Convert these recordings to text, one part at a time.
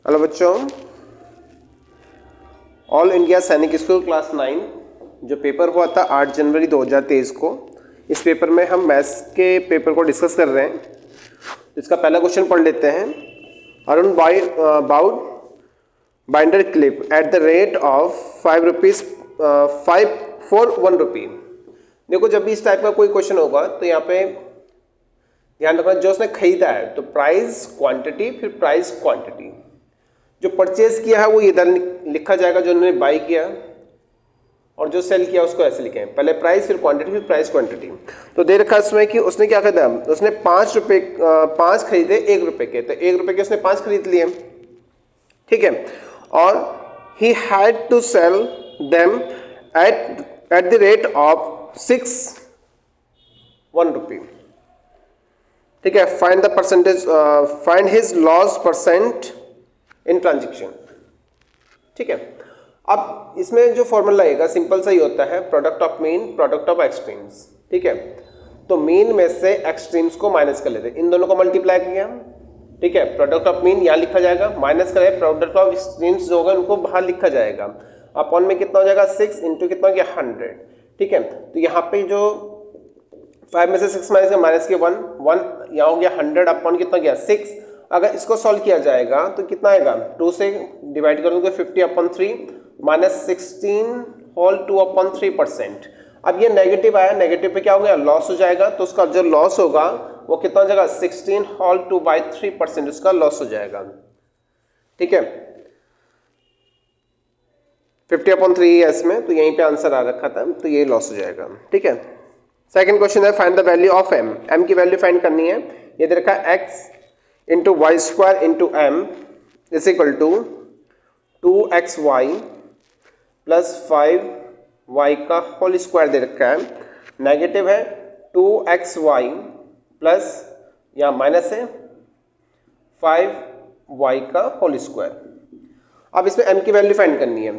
Hello बच्चों, all India सैनिक school class 9 जो पेपर हुआ था 8 जनवरी 2023 को, इस पेपर में हम मैथ्स के पेपर को डिस्कस कर रहे हैं। इसका पहला क्वेश्चन पढ़ लेते हैं। Arun bowed binder clip eight the rate of 5 rupees 5 for 1 रुपी। देखो, जब भी इस टाइप का कोई क्वेश्चन होगा तो यहाँ पे ध्यान रखना, जो उसने खरीदा है तो प्राइस क्वांटिटी, फिर प्राइस क्वांटिटी। जो परचेज किया है वो इधर लिखा जाएगा, जो उन्होंने बाई किया, और जो सेल किया उसको ऐसे लिखें, पहले प्राइस फिर क्वांटिटी फिर प्राइस क्वांटिटी। तो दे रखा इसमें कि उसने क्या खरीदा, उसने 5 रुपये 5 खरीदे 1 रुपये के, तो 1 रुपये के उसने 5 खरीद लिए, ठीक है। और he had to sell them at the rate of 6 1 rupee, ठीक है। Find the percentage, find his loss percent in transaction, ठीक है। अब इसमें जो फॉर्मूला लगेगा सिंपल सा ही होता है, product of mean product of extremes, ठीक है। तो मीन में से एक्सट्रीम्स को माइनस कर लेते हैं, इन दोनों को मल्टीप्लाई किया, ठीक है। प्रोडक्ट ऑफ मीन यहाँ लिखा जाएगा, माइनस करें प्रोडक्ट ऑफ एक्सट्रीम्स जो होगा उनको बाहर लिखा जाएगा। अपॉन में कितना हो जाएगा 6 इंटू कितना हो गया 100, ठीक है। तो यहाँ पे जो 5 में से 6 माइनस के 1 यहाँ हो गया 100 अपॉन कितना गया 6। अगर इसको सॉल्व किया जाएगा तो कितना आएगा, 2 से डिवाइड करोगे 50 अपॉन 3 माइनस 16 होल 2 अपॉन 3%। अब ये नेगेटिव आया, नेगेटिव पे क्या हो गया, लॉस हो जाएगा। तो उसका जो लॉस होगा वो कितना हो जाएगा, 16 होल 2 बाई 3% उसका लॉस हो जाएगा, ठीक है। 50 अपॉन 3 है इसमें, तो यहीं पे आंसर आ रखा था, तो ये लॉस हो जाएगा, ठीक है। सेकेंड क्वेश्चन है, find the value of m. M की वैल्यू फाइंड करनी है। ये दे रखा है x into y square into m is equal to 2xy plus 5y का होल स्क्वायर दे रखा है। नेगेटिव है 2xy प्लस या माइनस है 5y का होल स्क्वायर। अब इसमें m की वैल्यू फाइंड करनी है।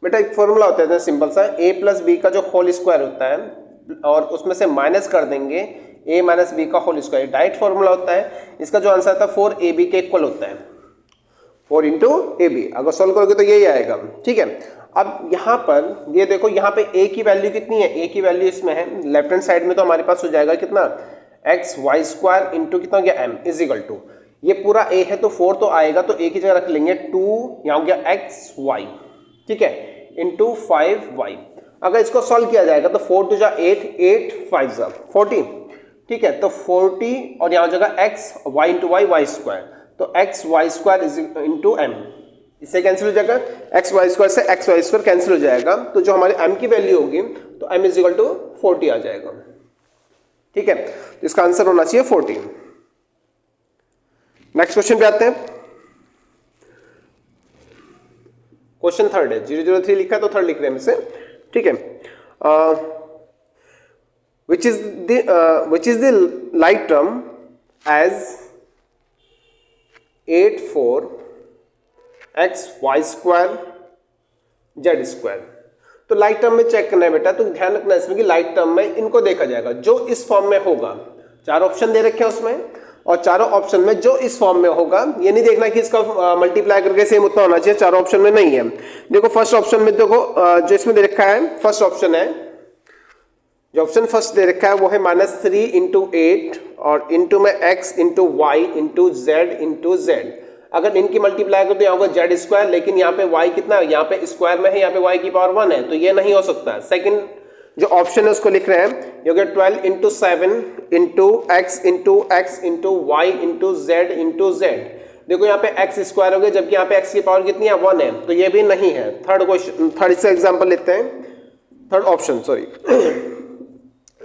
बेटा एक फॉर्मूला होता है सिंपल सा, a प्लस बी का जो होल स्क्वायर होता है और उसमें से माइनस कर देंगे a माइनस बी का होल स्क्वायर, डायरेक्ट फॉर्मूला होता है। इसका जो आंसर आता है 4ab के इक्वल होता है, 4 इंटू ए बी। अगर सोल्व करोगे तो यही आएगा, ठीक है। अब यहाँ पर ये देखो, यहाँ पे a की वैल्यू कितनी है, a की वैल्यू इसमें है लेफ्ट हैंड साइड में, तो हमारे पास हो जाएगा कितना, एक्स वाई स्क्वायर इंटू कितना हो गया m इज इक्वल टू, ये पूरा a है तो 4 तो आएगा, तो a की जगह रख लेंगे 2, यहाँ हो गया एक्स वाई, ठीक है, इंटू 5y। अगर इसको सॉल्व किया जाएगा तो 4 टू जा 8, 8 5 जा 40, ठीक है। तो 40 और यहाँ हो जाएगा X Y into Y, Y square, तो X Y square is into M, इससे कैंसिल हो जाएगा, एक्स वाई स्क्वायर से एक्स वाई स्क्वायर कैंसिल हो जाएगा। तो जो हमारे m की वैल्यू होगी तो m इज इक्वल टू 40 आ जाएगा, ठीक है। तो इसका आंसर होना चाहिए 40। नेक्स्ट क्वेश्चन पे आते हैं। क्वेश्चन थर्ड है, 003 लिखा है तो थर्ड लिख रहे हैं इसे, ठीक है। which is the like term as 8 4 x y square z square। तो लाइक टर्म में चेक करना है बेटा, तो ध्यान रखना इसमें कि लाइक टर्म में इनको देखा जाएगा जो इस फॉर्म में होगा। 4 ऑप्शन दे रखे हैं उसमें, और चारों ऑप्शन में जो इस फॉर्म में होगा, ये नहीं देखना कि इसका मल्टीप्लाई करके सेम उतना होना चाहिए, 4 ऑप्शन में नहीं है। देखो फर्स्ट ऑप्शन में देखो, जो इसमें दे रखा है फर्स्ट ऑप्शन है, जो ऑप्शन फर्स्ट दे रखा है वो है -3 इंटू 8 और इंटू में x into y into z into z. अगर इनकी मल्टीप्लाई करो तो यहाँ होगा जेड स्क्वायर, लेकिन यहाँ पे y कितना है, यहाँ पे स्क्वायर में है, यहाँ पे y की पावर 1 है, तो ये नहीं हो सकता। सेकंड जो ऑप्शन है उसको लिख रहे हैं, ये हो गया 12 into 7 into x into y into z into z. देखो यहाँ पे x स्क्वायर हो गया, जबकि यहाँ पे x की पावर कितनी है 1 है, तो ये भी नहीं है। थर्ड क्वेश्चन, थर्ड से एग्जाम्पल लेते हैं, third option sorry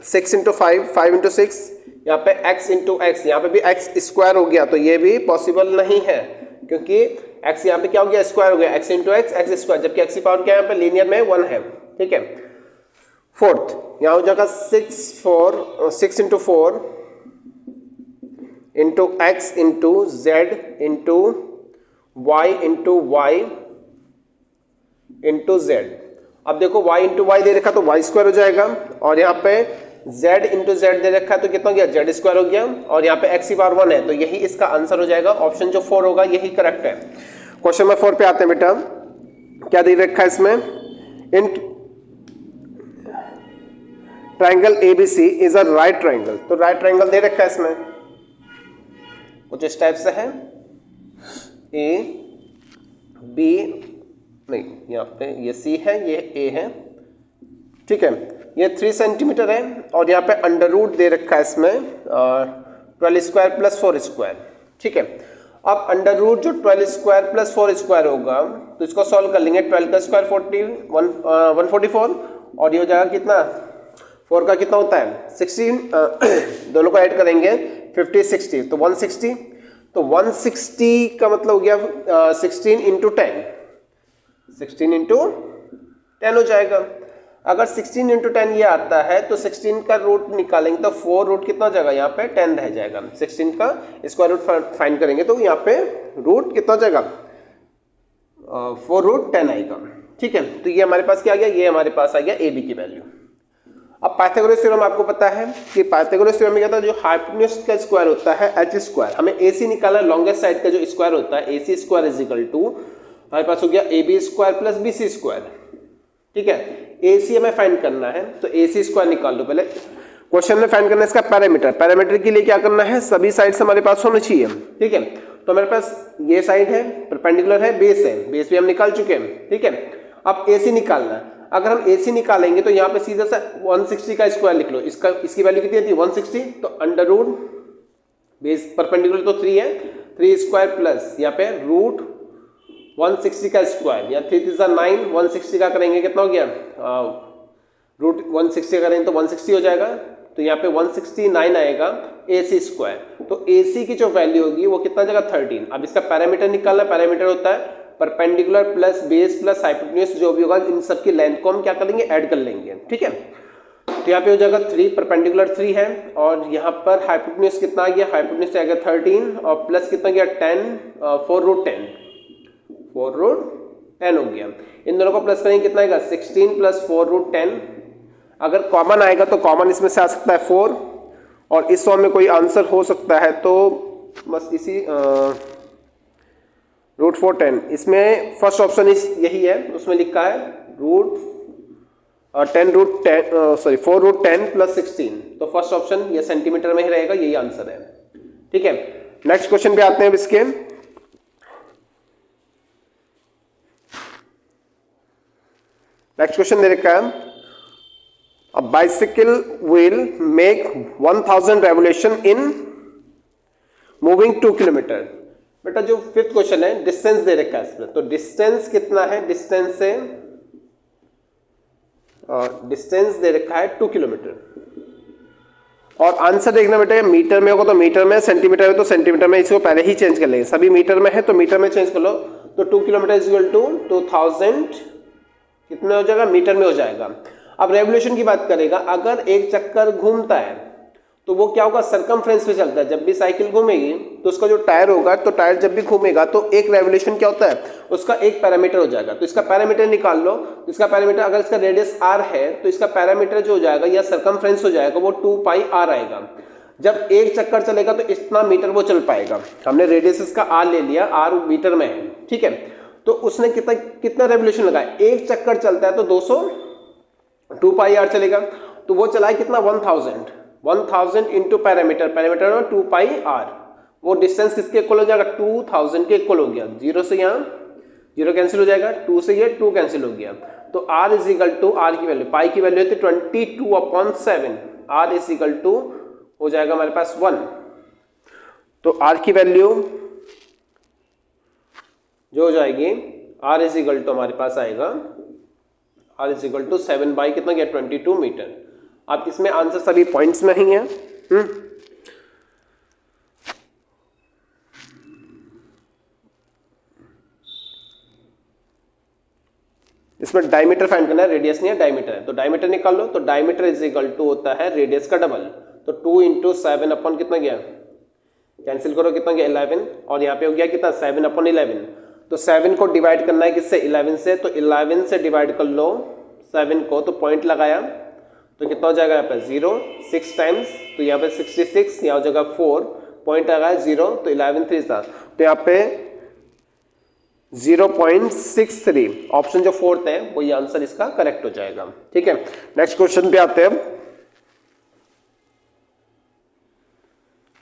6 into 5, 5 into 6, यहाँ पे x इंटू एक्स, यहाँ पे भी x स्क्वायर हो गया, तो ये भी पॉसिबल नहीं है, क्योंकि x यहाँ पे क्या हो गया, स्क्वायर हो गया, x into x x square, जबकि x की पावर क्या है यहाँ पे लीनियर में 1 है, ठीक है। फोर्थ यहाँ हो जाएगा 6 into 4 into x into z into y into y into z. अब देखो y इंटू वाई दे रखा तो y स्क्वायर हो जाएगा, और यहाँ पे z इंटू जेड दे रखा है तो कितना हो गया जेड स्क्वायर हो गया, और यहाँ पे x की पावर 1 है तो यही इसका आंसर हो जाएगा, ऑप्शन जो 4 होगा यही करेक्ट है। क्वेश्चन नंबर 4 पे आते हैं बेटा, क्या दे रखा है इसमें, in triangle ABC is a right triangle, तो राइट ट्राइंगल दे रखा है इसमें कुछ इस टाइप से है, A B नहीं यहाँ पे ये C है, ये A है, ठीक है, ये 3 सेंटीमीटर है, और यहाँ पे अंडर रूट दे रखा है इसमें 12 स्क्वायर प्लस 4 स्क्वायर, ठीक है। अब अंडर रूट जो 12 स्क्वायर प्लस 4 स्क्वायर होगा तो इसको सॉल्व कर लेंगे, 12 का स्क्वायर 144, और ये हो जाएगा कितना 4 का कितना होता है 16, दोनों को ऐड करेंगे 50 60 तो 160, तो 160 का मतलब हो गया 16 इंटू 10, 16 इंटू 10 हो जाएगा। अगर 16 इंटू 10 ये आता है तो 16 का रूट निकालेंगे तो 4 रूट कितना हो जाएगा, यहाँ पे 10 रह जाएगा, 16 का स्क्वायर रूट फाइंड करेंगे तो यहाँ पे रूट कितना हो जाएगा 4 रूट 10 आएगा, ठीक है। तो ये हमारे पास क्या आ गया, ये हमारे पास आ गया ए बी की वैल्यू। अब पाइथागोरस थ्योरम आपको पता है कि पाइथागोरस थ्योरम में क्या था, जो हाइपोटेन्यूज का स्क्वायर होता है एच स्क्वायर, हमें AC निकाला लॉन्गेस्ट साइड का जो स्क्वायर होता है AC square is equal to हमारे पास हो गया AB square plus BC square, ठीक है। AC हमें फाइंड करना है तो AC स्क्वायर निकाल लो पहले, क्वेश्चन में फाइंड करना है इसका पैरामीटर, पैरामीटर के लिए क्या करना है सभी साइड्स हमारे पास होने चाहिए, ठीक है। तो हमारे पास ये साइड है परपेंडिकुलर है, बेस है, बेस भी हम निकाल चुके हैं, ठीक है। अब AC निकालना है, अगर हम AC निकालेंगे तो यहाँ पे सीधा सा 160 का स्क्वायर लिख लो, इसकी वैल्यू कितनी थी 160, तो अंडर रूट बेस परपेंडिकुलर तो 3 है, 3 स्क्वायर प्लस यहाँ पे रूट 160 का स्क्वायर, या 3 3 9, 160 का करेंगे कितना हो गया रूट 160 करेंगे तो 160 हो जाएगा, तो यहाँ पे 169 आएगा AC स्क्वायर, तो AC की जो वैल्यू होगी वो कितना जाएगा 13। अब इसका पैरामीटर निकालना, पैरामीटर होता है perpendicular plus base plus hypotenuse, जो भी होगा इन सब की लेंथ को हम क्या कर लेंगे ऐड कर लेंगे, ठीक है। तो यहाँ पे हो जाएगा 3, परपेंडिकुलर 3 है, और यहाँ पर हाइपोटेन्यूज कितना आ गया, हाइपोटेन्यूज आएगा 13 और प्लस कितना गया 10, 4 रूट 10, 4 रूट 10 हो गया। इन दोनों को प्लस करेंगे कितना आएगा 16 प्लस 4 रूट 10, अगर कॉमन आएगा तो कॉमन इसमें से आ सकता है 4, और इस फॉर्म में कोई आंसर हो सकता है तो बस इसी रूट 410, इसमें फर्स्ट ऑप्शन यही है, उसमें लिखा है root 10 root 10 sorry 4 root 10 plus 16, तो फर्स्ट ऑप्शन ये सेंटीमीटर में ही रहेगा, यही आंसर है, ठीक है। नेक्स्ट क्वेश्चन पे आते हैं अब इसके, नेक्स्ट क्वेश्चन दे रखा है, a bicycle will make 1000 revolution in moving 2 kilometre. बेटा जो 5th क्वेश्चन है डिस्टेंस दे रखा है इसमें, तो डिस्टेंस कितना है, डिस्टेंस से डिस्टेंस दे रखा है 2 किलोमीटर, और आंसर देखना बेटा मीटर में होगा तो मीटर में, सेंटीमीटर में तो सेंटीमीटर में, इसको पहले ही चेंज कर लेंगे, सभी मीटर में है तो मीटर में चेंज कर लो, तो 2 किलोमीटर इज इक्वल टू 2000 कितने हो जाएगा मीटर में हो जाएगा। अब रेवोल्यूशन की बात करेगा, अगर एक चक्कर घूमता है तो वो क्या होगा सर्कमफ्रेंस पे चलता है, जब भी साइकिल घूमेगी तो उसका जो टायर होगा, तो टायर जब भी घूमेगा तो एक रेवोल्यूशन क्या होता है उसका एक पैरामीटर हो जाएगा, तो इसका पैरामीटर निकाल लो, इसका पैरामीटर अगर इसका रेडियस r है तो इसका पैरामीटर जो हो जाएगा या सर्कमफ्रेंस हो जाएगा वो 2 पाई r आएगा। जब एक चक्कर चलेगा तो इतना मीटर वो चल पाएगा, हमने रेडियस इसका r ले लिया, r मीटर में है, ठीक है। तो उसने कितना रेवोल्यूशन लगाया, एक चक्कर चलता है तो 2 पाई r चलेगा, तो वो चला है कितना 1000 इंटू पैरामीटर, पैरामीटर 2 पाई r, वो डिस्टेंस किसके इक्वल हो जाएगा 2000 के इक्वल हो गया, 0 से यहाँ 0 कैंसिल हो जाएगा, 2 से ये 2 कैंसिल हो गया, तो r is equal to, r की वैल्यू पाई की वैल्यू है 22/7, r इज इक्वल टू हो जाएगा हमारे पास 1, तो r की वैल्यू जो हो जाएगी r इज इक्वल टू हमारे पास आएगा r is equal to 7 by कितना गया 22 मीटर। अब इसमें आंसर सभी पॉइंट्स में ही है, इसमें डायमीटर फाइंड करना है, रेडियस नहीं है डायमीटर है, तो डायमीटर निकाल लो, तो डायमीटर इज इक्वल टू होता है रेडियस का डबल, तो 2 इंटू 7 अपन कितना गया, कैंसिल करो कितना गया 11, और यहाँ पे हो गया कितना 7/11, तो 7 को डिवाइड करना है किससे 11 से, तो 11 से डिवाइड कर लो 7 को, तो पॉइंट लगाया तो कितना हो जाएगा यहाँ पे 0, 6 टाइम्स, तो यहाँ पे 66, यहाँ हो जाएगा 4, पॉइंट आ रहा है 0, तो 11 3 था, तो यहाँ पे 0.63, ऑप्शन जो फोर्थ है वो ये आंसर इसका करेक्ट हो जाएगा। ठीक है, नेक्स्ट क्वेश्चन पे आते हैं।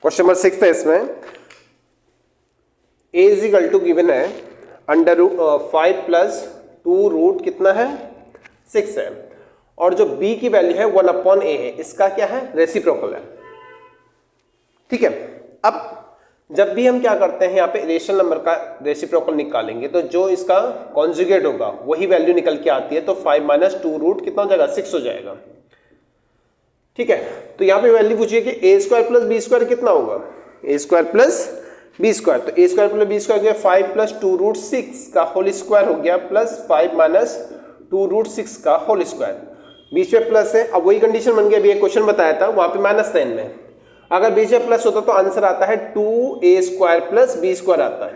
क्वेश्चन नंबर 6 है इसमें, a is equal to given है अंडर 5 प्लस 2 रूट कितना है 6 है, और जो b की वैल्यू है 1/a है, इसका क्या है रेसिप्रोकल है। ठीक है, अब जब भी हम क्या करते हैं यहाँ पे रेशनल नंबर का रेसिप्रोकल निकालेंगे तो जो इसका कॉन्जुगेट होगा वही वैल्यू निकल के आती है, तो 5 माइनस 2 रूट कितना हो जाएगा 6 हो जाएगा। ठीक है, तो यहाँ पे वैल्यू पूछिए कि a square plus b square कितना होगा, a square plus b square, तो a square plus b square गया 5 प्लस 2 रूट 6 का होल स्क्वायर हो गया प्लस 5 माइनस 2 रूट 6 का होल स्क्वायर, बीच में प्लस है। अब वही कंडीशन बन गई, अभी एक क्वेश्चन बताया था वहां पे माइनस साइन में, अगर बीच में प्लस होता तो आंसर आता है 2a square plus b square आता है।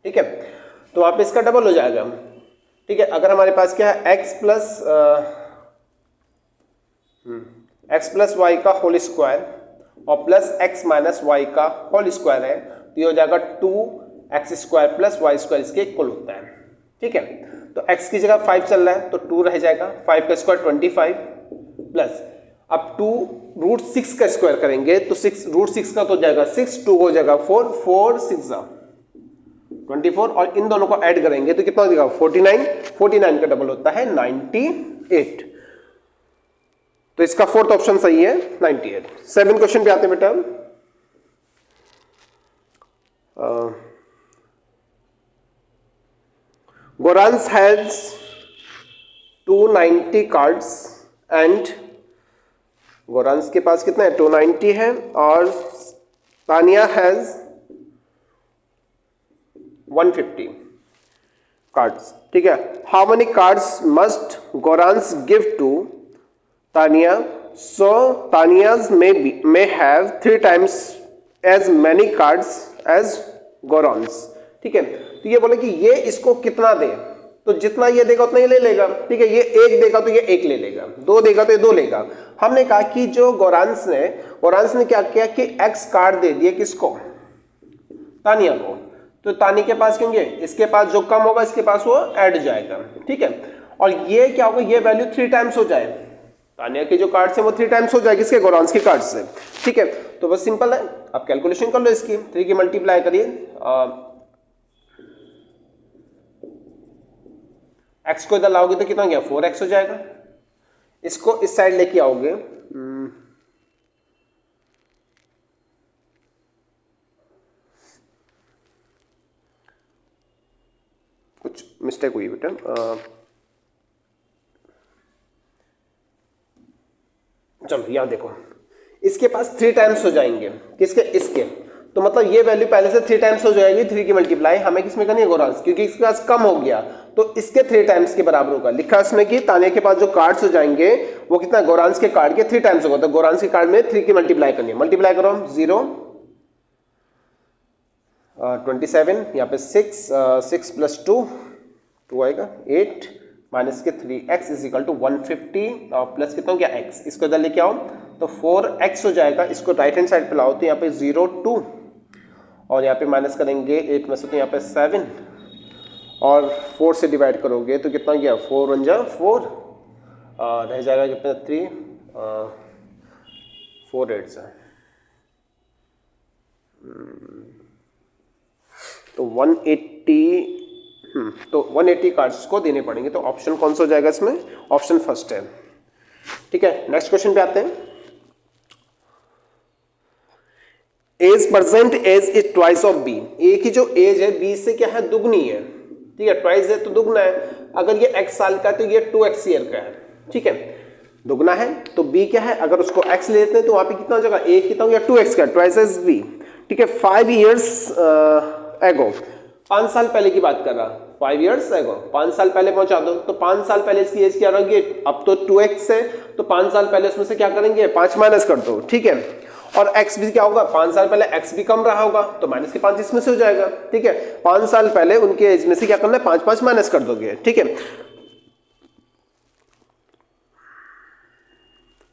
ठीक है, तो वहां पे इसका डबल हो जाएगा। ठीक है, अगर हमारे पास क्या है x प्लस वाई का होल स्क्वायर और प्लस x माइनस वाई का होल स्क्वायर है, तो ये हो जाएगा 2x square plus y square, इसके इक्वल होता है। ठीक है, तो x की जगह 5 चल रहा है तो 2 रह जाएगा, 5 का स्क्वायर 25 प्लस अब 2 रूट 6 का स्क्वायर करेंगे तो 6 रूट 6 का तो हो जाएगा 6, 2 हो जाएगा 4, 4 6 24, और इन दोनों को ऐड करेंगे तो कितना हो जाएगा 49, 49 का डबल होता है 98, तो इसका फोर्थ ऑप्शन सही है 98। 7 क्वेश्चन पे आते हैं बेटा। Gorans has 290 cards and गोरांस के पास कितना है 290 है, और तानिया हैज 150 कार्ड्स। ठीक है, how many cards must Gorans give to Tania, so Tania's may have 3 times as many cards as Goran's. ठीक है, तो ये बोले कि ये इसको कितना दे, तो जितना ये देगा उतना ये ले लेगा। ठीक है, ये 1 देगा तो ये 1 ले लेगा, 2 देगा तो ये 2 लेगा। हमने कहा कि जो गोरांस ने क्या किया कि x कार्ड दे दिए किसको, तानिया को, तो तानी के पास क्योंकि इसके पास जो कम होगा इसके पास वो ऐड जाएगा। ठीक है, और ये क्या होगा, ये वैल्यू 3 टाइम्स हो जाए, तानिया के जो कार्ड्स हैं वो 3 टाइम्स हो जाएगी इसके गोरांस के कार्ड से। ठीक है, तो बस सिंपल है, आप कैलकुलेशन कर लो इसकी, 3 की मल्टीप्लाई करिए, x को इधर लाओगे तो कितना गया 4x हो जाएगा, इसको इस साइड लेके आओगे कुछ मिस्टेक हुई बेटा, चलो यहां देखो, इसके पास 3 टाइम्स हो जाएंगे किसके, इसके, तो मतलब ये वैल्यू पहले से 3 टाइम्स हो जाएगी, 3 की मल्टीप्लाई हमें किसमें करनी है गोरांस, क्योंकि इसके पास कम हो गया तो इसके 3 टाइम्स के बराबर होगा। लिखा इसमें कि तानिया के पास जो कार्ड्स हो जाएंगे वो कितना गोरांस के कार्ड के 3 टाइम्स होगा, तो गोरांस के कार्ड में 3 की मल्टीप्लाई करनी है, मल्टीप्लाई करो 0 27, यहाँ पे 6 प्लस 2 आएगा 8 माइनस के 3x इज इक्वल टू 150 और प्लस कितना हो गया x, इसको इधर लेके आओ तो 4x हो जाएगा, इसको राइट हैंड साइड पे लाओ तो यहाँ पे 0 2 और यहाँ पे माइनस करेंगे 8 में से तो यहाँ पे 7 और 4 से डिवाइड करोगे तो कितना गया 4 1 जा 4 रह जाएगा कितना 3 4 8 जा तो 180 तो 180 कार्ड्स को देने पड़ेंगे, तो ऑप्शन कौन सा हो जाएगा इसमें, ऑप्शन फर्स्ट है। ठीक है, नेक्स्ट क्वेश्चन पे आते हैं। Age percent age is twice of B, A की जो एज है बी से क्या है दुगनी है। ठीक है, ट्वाइस है तो दुगना है, अगर ये x साल का है तो ये 2x ईयर का है। ठीक है, दुगना है तो b क्या है, अगर उसको x ले लेते हैं तो वहां पे कितना हो जाएगा, a कितना हो गया 2x का, ट्वाइस एज b। ठीक है, 5 years एगो, 5 साल पहले की बात कर रहा, 5 years एगो 5 साल पहले पहुंचा दो, तो 5 साल पहले इसकी एज क्या रहेगी, अब तो 2x है तो 5 साल पहले उसमें से क्या करेंगे 5 माइनस कर दो। ठीक है, और x भी क्या होगा, 5 साल पहले x भी कम रहा होगा तो माइनस के 5 इसमें से हो जाएगा। ठीक है, 5 साल पहले उनके एज में से क्या करना है 5 5 माइनस कर दोगे। ठीक है,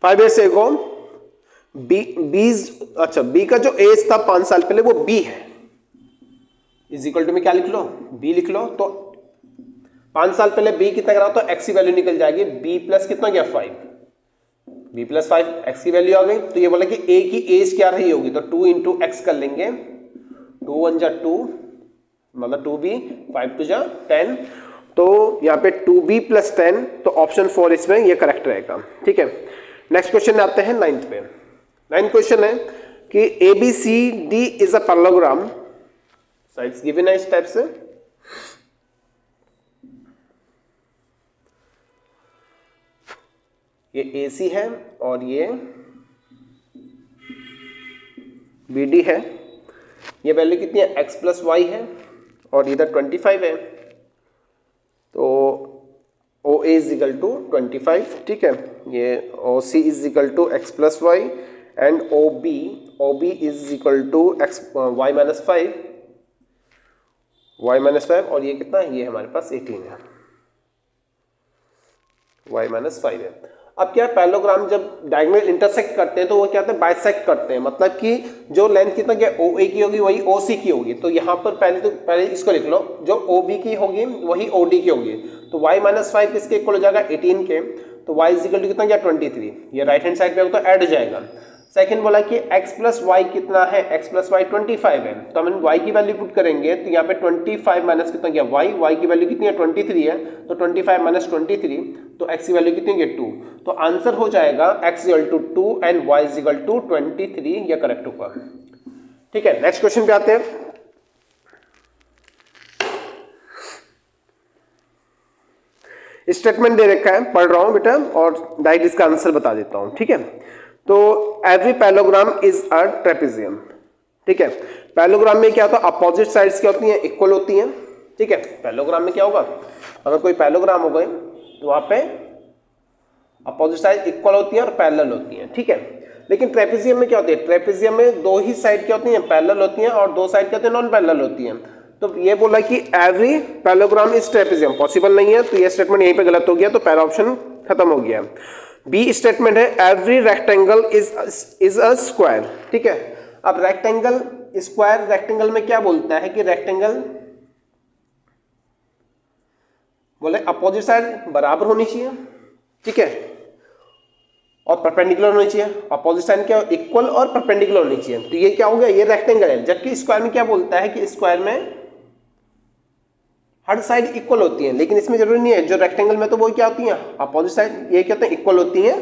5 years ago बी का जो एज था 5 साल पहले वो बी है, इज इक्वल टू में क्या लिख लो, बी लिख लो। तो 5 साल पहले बी कितना करा तो एक्स की वैल्यू निकल जाएगी, बी प्लस कितना गया 5, बी प्लस 5 एक्स की वैल्यू आ गई। तो ये बोला कि ए की एज क्या रही होगी, तो 2 इंटू एक्स कर लेंगे, 2 1 जा 2 मतलब 2b, 5 2 जा 10, तो यहाँ पे 2b प्लस 10, तो ऑप्शन 4 इसमें ये करेक्ट रहेगा। ठीक है, नेक्स्ट क्वेश्चन आते हैं 9th पे। 9th क्वेश्चन है कि ABCD is a parallelogram, sides given है इस टाइप से। ये AC है और ये BD है, ये वैल्यू कितनी है x प्लस वाई है और इधर 25 है, तो OA इज इक्वल टू 25। ठीक है, ये OC is equal to x plus y and OB is equal to y minus 5, और ये कितना है, ये हमारे पास 18 है, y माइनस 5 है। अब क्या पैरेललोग्राम जब डायगोनल इंटरसेक्ट करते हैं तो वो क्या होता है, बाइसेक्ट करते हैं, मतलब कि जो लेंथ कितना क्या OA की होगी वही OC की होगी। तो यहाँ पर पहले इसको लिख लो, जो OB की होगी वही OD की होगी, तो y माइनस 5 किसके इक्वल हो जाएगा 18 के, तो y इज इक्वल टू कितना क्या 23, ये राइट हैंड साइड पे होगा तो ऐड हो जाएगा। सेकंड बोला कि x प्लस वाई कितना है, x प्लस वाई 25 है, तो हम y की वैल्यू पुट करेंगे, तो यहाँ पे 25 माइनस कितना क्या y की वैल्यू कितनी है 23 है, तो 25 माइनस 23, तो x की वैल्यू कितनी है 2, तो आंसर हो जाएगा x equal to 2 and y equal to 23, ये करेक्ट होगा। ठीक है, नेक्स्ट क्वेश्चन पे आते हैं। स्टेटमेंट दे रखा है, पढ़ रहा हूं बेटा और डायरेक्ट इसका आंसर बता देता हूं। ठीक है, तो every parallelogram is a trapezium. ठीक है, पैरेललोग्राम में क्या होता है, अपोजिट साइड्स क्या होती हैं, इक्वल होती हैं। ठीक है, पैरेललोग्राम में क्या होगा, अगर कोई पैरेललोग्राम हो गए तो वहां पे अपोजिट साइड इक्वल होती है और पैरेलल होती हैं। ठीक है, लेकिन ट्रेपेजियम में क्या होती है, ट्रेपेजियम में दो ही साइड क्या होती हैं, पैरेलल होती हैं, और दो साइड क्या होती हैं, नॉन पैरेलल होती हैं। तो ये बोला कि every parallelogram is trapezium, possible नहीं है, तो ये स्टेटमेंट यहीं पे गलत हो गया, तो पहला ऑप्शन खत्म हो गया। बी स्टेटमेंट है every rectangle is a square. ठीक है, अब रेक्टेंगल स्क्वायर, रेक्टेंगल में क्या बोलता है कि रेक्टेंगल बोले अपोजिट साइड बराबर होनी चाहिए। ठीक है, और परपेंडिकुलर होनी चाहिए, अपोजिट साइड क्या इक्वल और परपेंडिकुलर होनी चाहिए, तो ये क्या हो गया, ये रेक्टेंगल है। जबकि स्क्वायर में क्या बोलता है कि स्क्वायर में हर साइड इक्वल होती है, लेकिन इसमें जरूरी नहीं है, जो रेक्टेंगल में तो वो क्या होती है अपोजिट साइड, ये क्या होता है इक्वल होती है,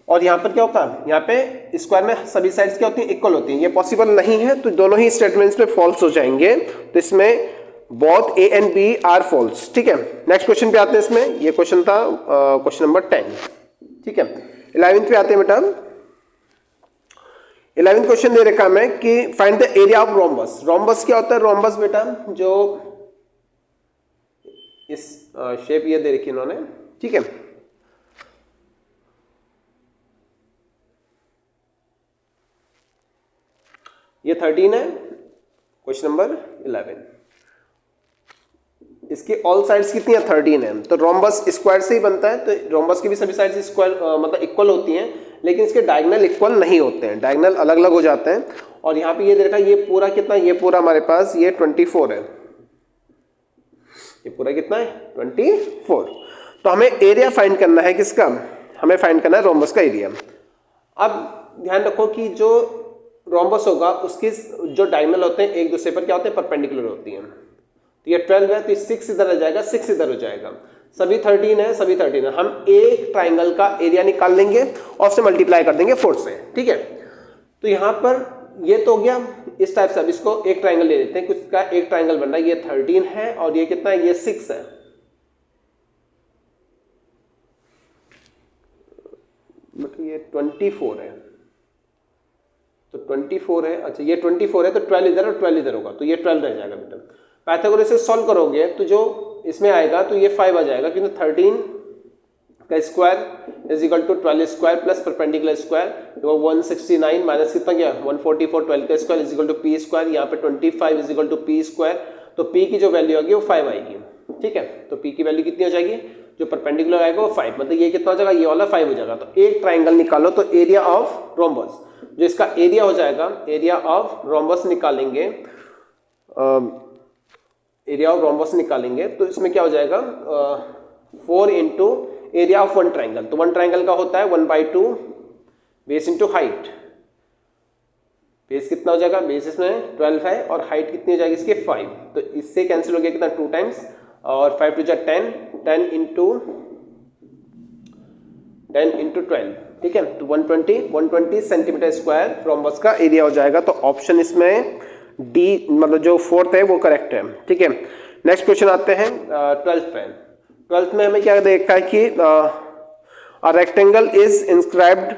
और यहाँ पर क्या होता है, यहाँ पे स्क्वायर में सभी साइड्स क्या होती हैं, इक्वल होती हैं। ये पॉसिबल नहीं है, तो दोनों ही स्टेटमेंट्स में फॉल्स हो जाएंगे, तो इसमें both a and b are false. ठीक है, नेक्स्ट क्वेश्चन पे आते हैं। इसमें ये क्वेश्चन था क्वेश्चन नंबर 10। ठीक है, 11th पे आते हैं बेटा। 11th क्वेश्चन दे रखा है कि find the area of rhombus. Rhombus क्या होता है, रोम्बस बेटा जो इस शेप ये दे रखी इन्होंने। ठीक है, ये 13 है, क्वेश्चन नंबर 11। इसकी ऑल साइड्स कितनी है 13 है, तो रोम्बस स्क्वायर से ही बनता है, तो रोम्बस की भी सभी साइड्स स्क्वायर मतलब इक्वल होती हैं, लेकिन इसके डायगोनल इक्वल नहीं होते हैं, डायगोनल अलग अलग हो जाते हैं। और यहाँ पे ये दे रखा है, ये पूरा कितना, ये पूरा हमारे पास ये 24 है, ये पूरा कितना है 24। तो हमें एरिया फाइंड करना है किसका, हमें फाइंड करना है रोम्बस का एरिया। अब ध्यान रखो कि जो रोम्बस होगा उसकी जो डायगोनल होते हैं एक दूसरे पर क्या होते हैं, परपेंडिकुलर होती हैं। तो ये 12 है, तो 6 इधर आ जाएगा, 6 इधर हो जाएगा, सभी 13 है, सभी 13 है। हम एक ट्राइंगल का एरिया निकाल लेंगे और उसे मल्टीप्लाई कर देंगे 4 से। ठीक है, तो यहाँ पर ये तो हो गया इस टाइप से। अब इसको एक ट्राइंगल ले लेते हैं, कुछ का एक ट्राइंगल बन रहा है, ये 13 है और ये कितना है, ये 6 है। मतलब ये 24 है, तो 24 है, अच्छा ये 24 है, तो 12 इधर और 12 इधर होगा, तो ये 12 रह जाएगा बेटा। पाइथागोरस से सॉल्व करोगे तो जो इसमें आएगा तो ये 5 आ जाएगा, क्योंकि 13 का square is equal to 12 square plus perpendicular square, तो 169 माइनस कितना गया 144, 12 का square is equal to p square, यहाँ पे 25 is equal to p square, तो पी की जो वैल्यू आएगी वो 5 आएगी। ठीक है, तो पी की वैल्यू कितनी हो जाएगी जो परपेंडिकुलर आएगा वो 5, मतलब ये कितना हो जाएगा, ये वाला 5 हो जाएगा। तो एक ट्राइंगल निकालो, तो एरिया ऑफ रोम्बस, जो इसका एरिया हो जाएगा, एरिया ऑफ रोम्बस निकालेंगे, एरिया ऑफ रोम्बस निकालेंगे तो इसमें क्या हो जाएगा, 4 into area of one triangle. तो वन ट्राइंगल का होता है 1/2 बेस इंटू हाइट। बेस कितना हो जाएगा, बेस इसमें 12 है और हाइट कितनी हो जाएगी इसकी 5, तो इससे कैंसिल हो गया कितना 2 टाइम्स, और 5 टू जा 10, 10 इंटू 12, ठीक है। तो 120 सेंटीमीटर स्क्वायर रोम्बस का एरिया हो जाएगा। तो ऑप्शन इसमें डी, मतलब जो 4th है वो करेक्ट है, ठीक है। नेक्स्ट क्वेश्चन आते हैं 12th पे। 12th में हमें क्या देखा है कि a rectangle is inscribed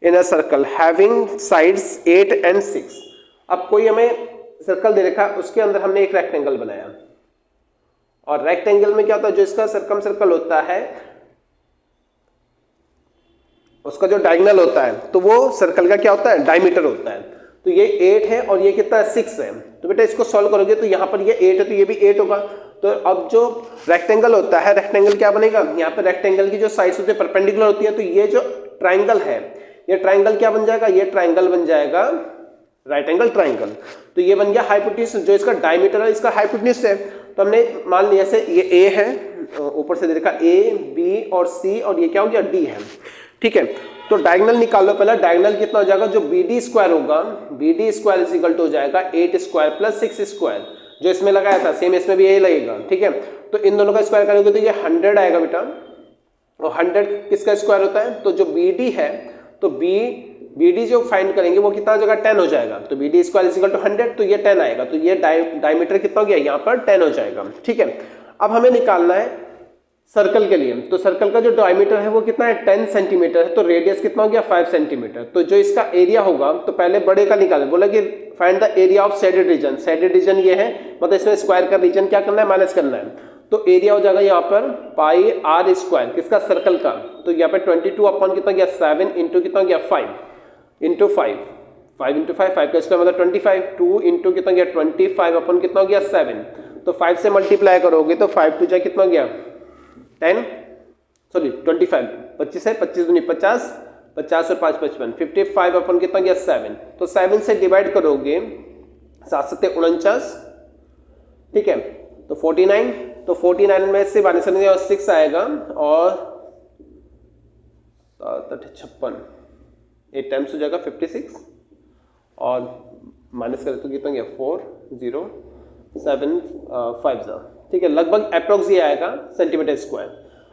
in a circle having sides 8 and 6। अब कोई हमें सर्कल दे रखा है, उसके अंदर हमने एक रेक्टेंगल बनाया, और रेक्टेंगल में क्या होता है, जो इसका सर्कम सर्कल होता है उसका जो डायगोनल होता है, तो वो सर्कल का क्या होता है, डायमीटर होता है। तो ये 8 है और ये कितना है, 6 है। तो बेटा इसको सॉल्व करोगे तो यहाँ पर ये 8 है तो ये भी 8 होगा। तो अब जो रेक्टेंगल होता है, रेक्टेंगल क्या बनेगा, यहाँ पर रेक्टेंगल की जो साइड्स होती है परपेंडिकुलर होती है, तो ये जो ट्राइंगल है, ये ट्राइंगल क्या बन जाएगा, ये ट्राइंगल बन जाएगा राइट एंगल ट्राइंगल। तो ये बन गया हाइपोटेन्यूज, जो इसका डायमीटर है इसका हाइपोटेन्यूज है। तो हमने मान लिया से ये ए है, ऊपर से देखा ए बी और सी, और ये क्या हो गया डी है, ठीक है। तो डायगोनल निकालो, पहला डायगोनल कितना हो जाएगा, जो बी डी स्क्वायर होगा, b d square is equal to हो जाएगा 8 स्क्वायर प्लस 6 स्क्वायर, जो इसमें लगाया था सेम इसमें भी यही लगेगा, ठीक है। तो इन दोनों का स्क्वायर करोगे तो ये 100 आएगा बेटा, और 100 किसका स्क्वायर होता है, तो जो बी डी है, तो बी डी जो फाइंड करेंगे वो कितना हो जाएगा, 10 हो जाएगा। तो b d square is equal to 100, तो ये 10 आएगा। तो ये डायमीटर कितना हो गया, यहाँ पर 10 हो जाएगा, ठीक है। अब हमें निकालना है सर्कल के लिए, तो सर्कल का जो डायमीटर है वो कितना है, 10 सेंटीमीटर है। तो रेडियस कितना हो गया, 5 सेंटीमीटर। तो जो इसका एरिया होगा, तो पहले बड़े का निकाले, बोला कि find the area of shaded region. Shaded region ये है, मतलब इसमें स्क्वायर का रीजन क्या करना है, माइनस करना है। तो एरिया हो जाएगा यहाँ पर पाई आर स्क्वायर, किसका, सर्कल का। तो यहाँ पे 22 अपॉन कितना गया 7 इंटू कितना गया 5 इंटू 5, 5 इंटू 5, 5 का स्क्वायर मतलब 25, 2 इंटू कितना गया 25 अपॉन कितना हो गया 7। तो 5 से मल्टीप्लाई करोगे तो 5 टू जाए कितना गया 10, सॉरी 25, 25 है, 25 दूनी 50, 50 और 5 55, 55 अपन कितना गया 7। तो 7 से डिवाइड करोगे 7 7 49, ठीक है। तो 49, तो 49 में से माइनस करने 6 आएगा, और 56, 8 टाइम्स हो जाएगा 56, और माइनस करें तो कितना गया 4 0 7 5, ठीक है। लगभग अप्रोक्स ये आएगा सेंटीमीटर स्क्वायर।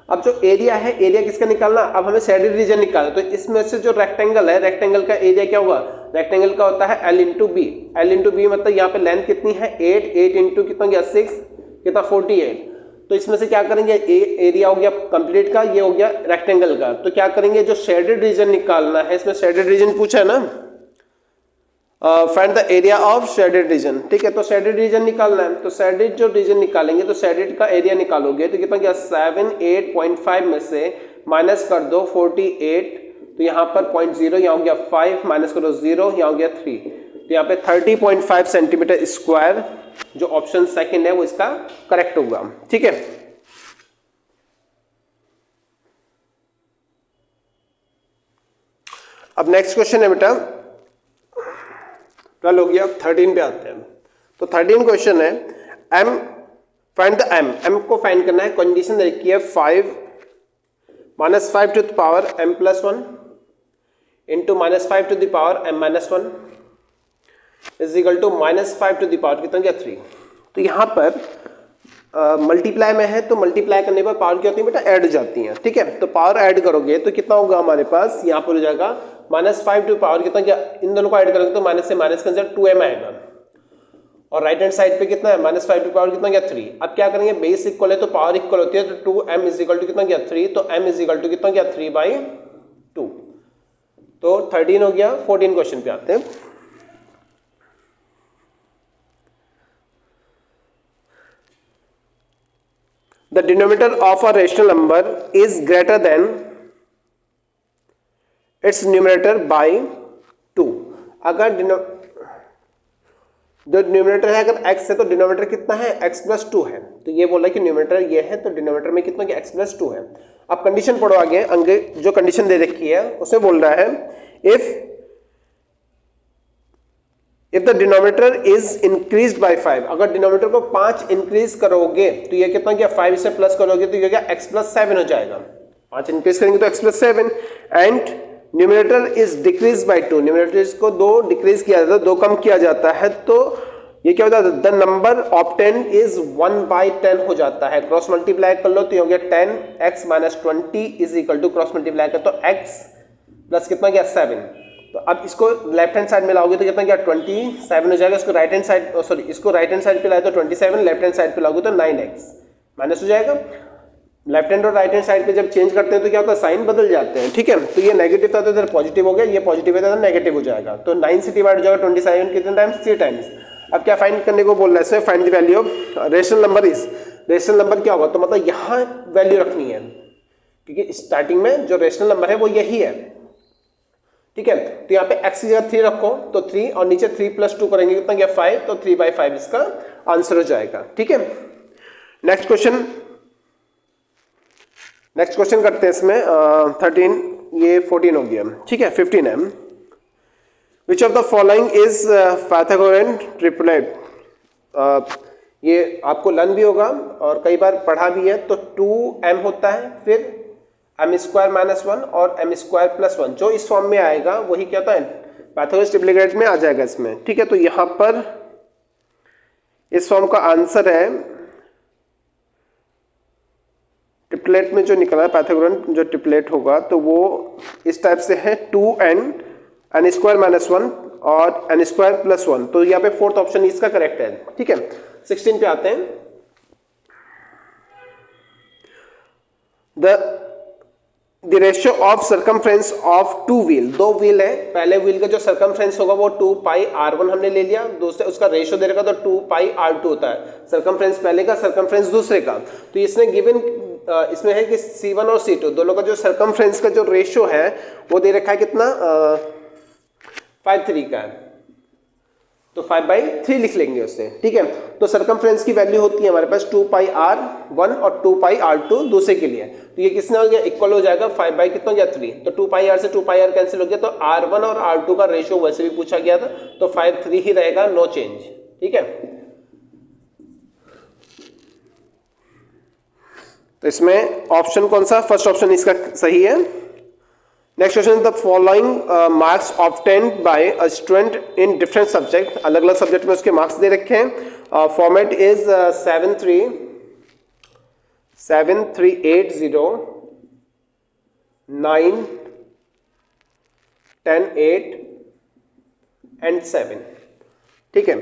अब जो एरिया है, एरिया किसका निकालना, अब हमें शेडेड रीजन निकालना। तो इसमें से जो रेक्टेंगल है, रेक्टेंगल का एरिया क्या होगा, रेक्टेंगल का होता है L into b. L into b मतलब यहाँ पे लेंथ कितनी है 8, 8 इंटू कितना गया 6, कितना 48। तो इसमें से क्या करेंगे, एरिया हो गया कंप्लीट का, ये हो गया रेक्टेंगल का। तो क्या करेंगे, जो शेडेड रीजन निकालना है, इसमें शेडेड रीजन पूछा है ना, find the area of shaded region, ठीक है। तो शेडेड रीजन निकालना है, तो शेडेड जो रीजन निकालेंगे, तो शेडेड का एरिया निकालोगे तो कितना गया 78.5 में से माइनस कर दो 48, तो यहाँ पर 0.0, यहाँ हो गया 5, माइनस करो 0, यहाँ हो गया 3, तो यहाँ पे 30.5 सेंटीमीटर स्क्वायर, जो ऑप्शन सेकंड है वो इसका करेक्ट होगा, ठीक है। अब नेक्स्ट क्वेश्चन है बेटा 12 हो गया, 13 पे आते हैं। तो 13 क्वेश्चन है, m फाइंड द m को फाइंड करना है। कंडीशन देखिए है 5 -5 to the power m plus 1 into -5 to the power m minus 1 is equal to -5 to the power कितना गया 3। तो यहाँ पर मल्टीप्लाई में है, तो मल्टीप्लाई करने पर पावर क्या होती है बेटा, ऐड हो जाती हैं, ठीक है। तो पावर ऐड करोगे तो कितना होगा हमारे पास, यहाँ पर हो जाएगा -5 टू पावर कितना क्या, इन दोनों को ऐड करोगे तो माइनस से माइनस का आंसर 2m आएगा, और राइट हैंड साइड पे कितना है -5 टू पावर कितना गया 3। अब क्या करेंगे, बेस इक्वल है तो पावर इक्वल होती है, तो 2m इज इक्वल टू कितना गया 3, तो m इज इक्वल टू कितना गया 3/2। तो 13 हो गया। 14 क्वेश्चन पे आते हैं। The denominator of a rational number is greater than its numerator by 2। अगर जो डिनोमिनेटर है अगर x है तो डिनोमिनेटर कितना है x प्लस 2 है, तो ये बोला कि न्यूमरेटर ये है तो डिनोमिनेटर में कितना x प्लस 2 है। अब कंडीशन पढ़ो आगे, आगे जो कंडीशन दे रखी है उसमें बोल रहा है if the denominator is increased by 5, अगर डिनोमिनेटर को 5 इंक्रीज करोगे तो ये कितना क्या 5 से प्लस करोगे तो ये क्या x प्लस 7 हो जाएगा, 5 इंक्रीज करेंगे तो x plus 7। And numerator is decrease by 2, numerator को 2 डिक्रीज किया जाता है, 2 कम किया जाता है, तो ये क्या होता है द नंबर ऑब्टेन इज 1/10 हो जाता है। क्रॉस मल्टीप्लाई कर लो तो ये हो गया 10x minus 20 is equal to cross multiply कर तो x प्लस कितना गया 7। तो अब इसको लेफ्ट हैंड साइड में लाओगे तो कितना गया 27 हो जाएगा, इसको राइट हैंड साइड सॉरी इसको राइट हैंड साइड पे लाए तो 27, लेफ्ट हैंड साइड पे लाओगे तो 9x माइनस हो जाएगा। लेफ्ट हैंड और राइट हैंड साइड पे जब चेंज करते हैं तो क्या होता है साइन बदल जाते हैं, ठीक है। तो ये नेगेटिव था तो इधर पॉजिटिव हो गया, ये पॉजिटिव है तो नेगेटिव हो जाएगा, तो 9 से डिवाइड हो जाएगा 27 कितने टाइम्स 3 टाइम्स। अब क्या फाइंड करने को बोल रहा है इसमें, find the value of rational number is, rational number क्या होगा तो मतलब यहाँ वैल्यू रखनी है क्योंकि स्टार्टिंग में जो रेशनल नंबर है वो यही है, ठीक है। तो यहाँ पे x की जगह 3 रखो तो 3 और नीचे 3 प्लस 2 करेंगे कितना गया 5, तो 3/5 इसका आंसर हो जाएगा, ठीक है। नेक्स्ट क्वेश्चन करते हैं इसमें 13, ये 14 हो गया, ठीक है। 15 है, which of the following is Pythagorean triplet. ये आपको लर्न भी होगा और कई बार पढ़ा भी है। तो 2m होता है, फिर m² माइनस 1 और m² प्लस 1, जो इस फॉर्म में आएगा वही क्या होता है पाइथागोरस ट्रिपलेट में आ जाएगा इसमें, ठीक है। तो यहाँ पर इस फॉर्म का आंसर है ट्रिपलेट में जो निकला है पाइथागोरन जो ट्रिपलेट होगा तो वो इस टाइप से है 2n n² माइनस 1 और n² प्लस 1, तो यहाँ पे फोर्थ ऑप्शन इसका करेक्ट है, ठीक है। 16 पे आते हैं। The ratio of circumference of 2 wheel, 2 wheel है, पहले व्हील का जो सर्कमफ्रेंस होगा वो 2πr1 हमने ले लिया, दूसरे उसका रेशियो दे रखा तो 2πr2 होता है, सर्कमफ्रेंस पहले का सर्कमफ्रेंस दूसरे का। तो इसने गिवन इसमें है कि C1 और C2 दोनों का जो सर्कमफ्रेंस का जो रेशियो है वो दे रखा है कितना 5/3 का है, तो 5/3 लिख लेंगे उससे, ठीक है। तो सर्कमफ्रेंस की वैल्यू होती है हमारे पास 2πr1 और 2πr2 दूसरे के लिए, तो ये किसने हो गया इक्वल हो जाएगा 5 कितना हो गया 3, तो 2πr से 2πr कैंसिल हो गया, तो r1 और r2 का रेशियो वैसे भी पूछा गया था तो 5/3 ही रहेगा, नो चेंज, ठीक है। तो इसमें ऑप्शन कौन सा, फर्स्ट ऑप्शन इसका सही है। Next question, the following marks obtained by a student in different subject, अलग अलग सब्जेक्ट में उसके मार्क्स दे रखे हैं। फॉर्मेट इज 73809 10 8 एंड 7, ठीक है।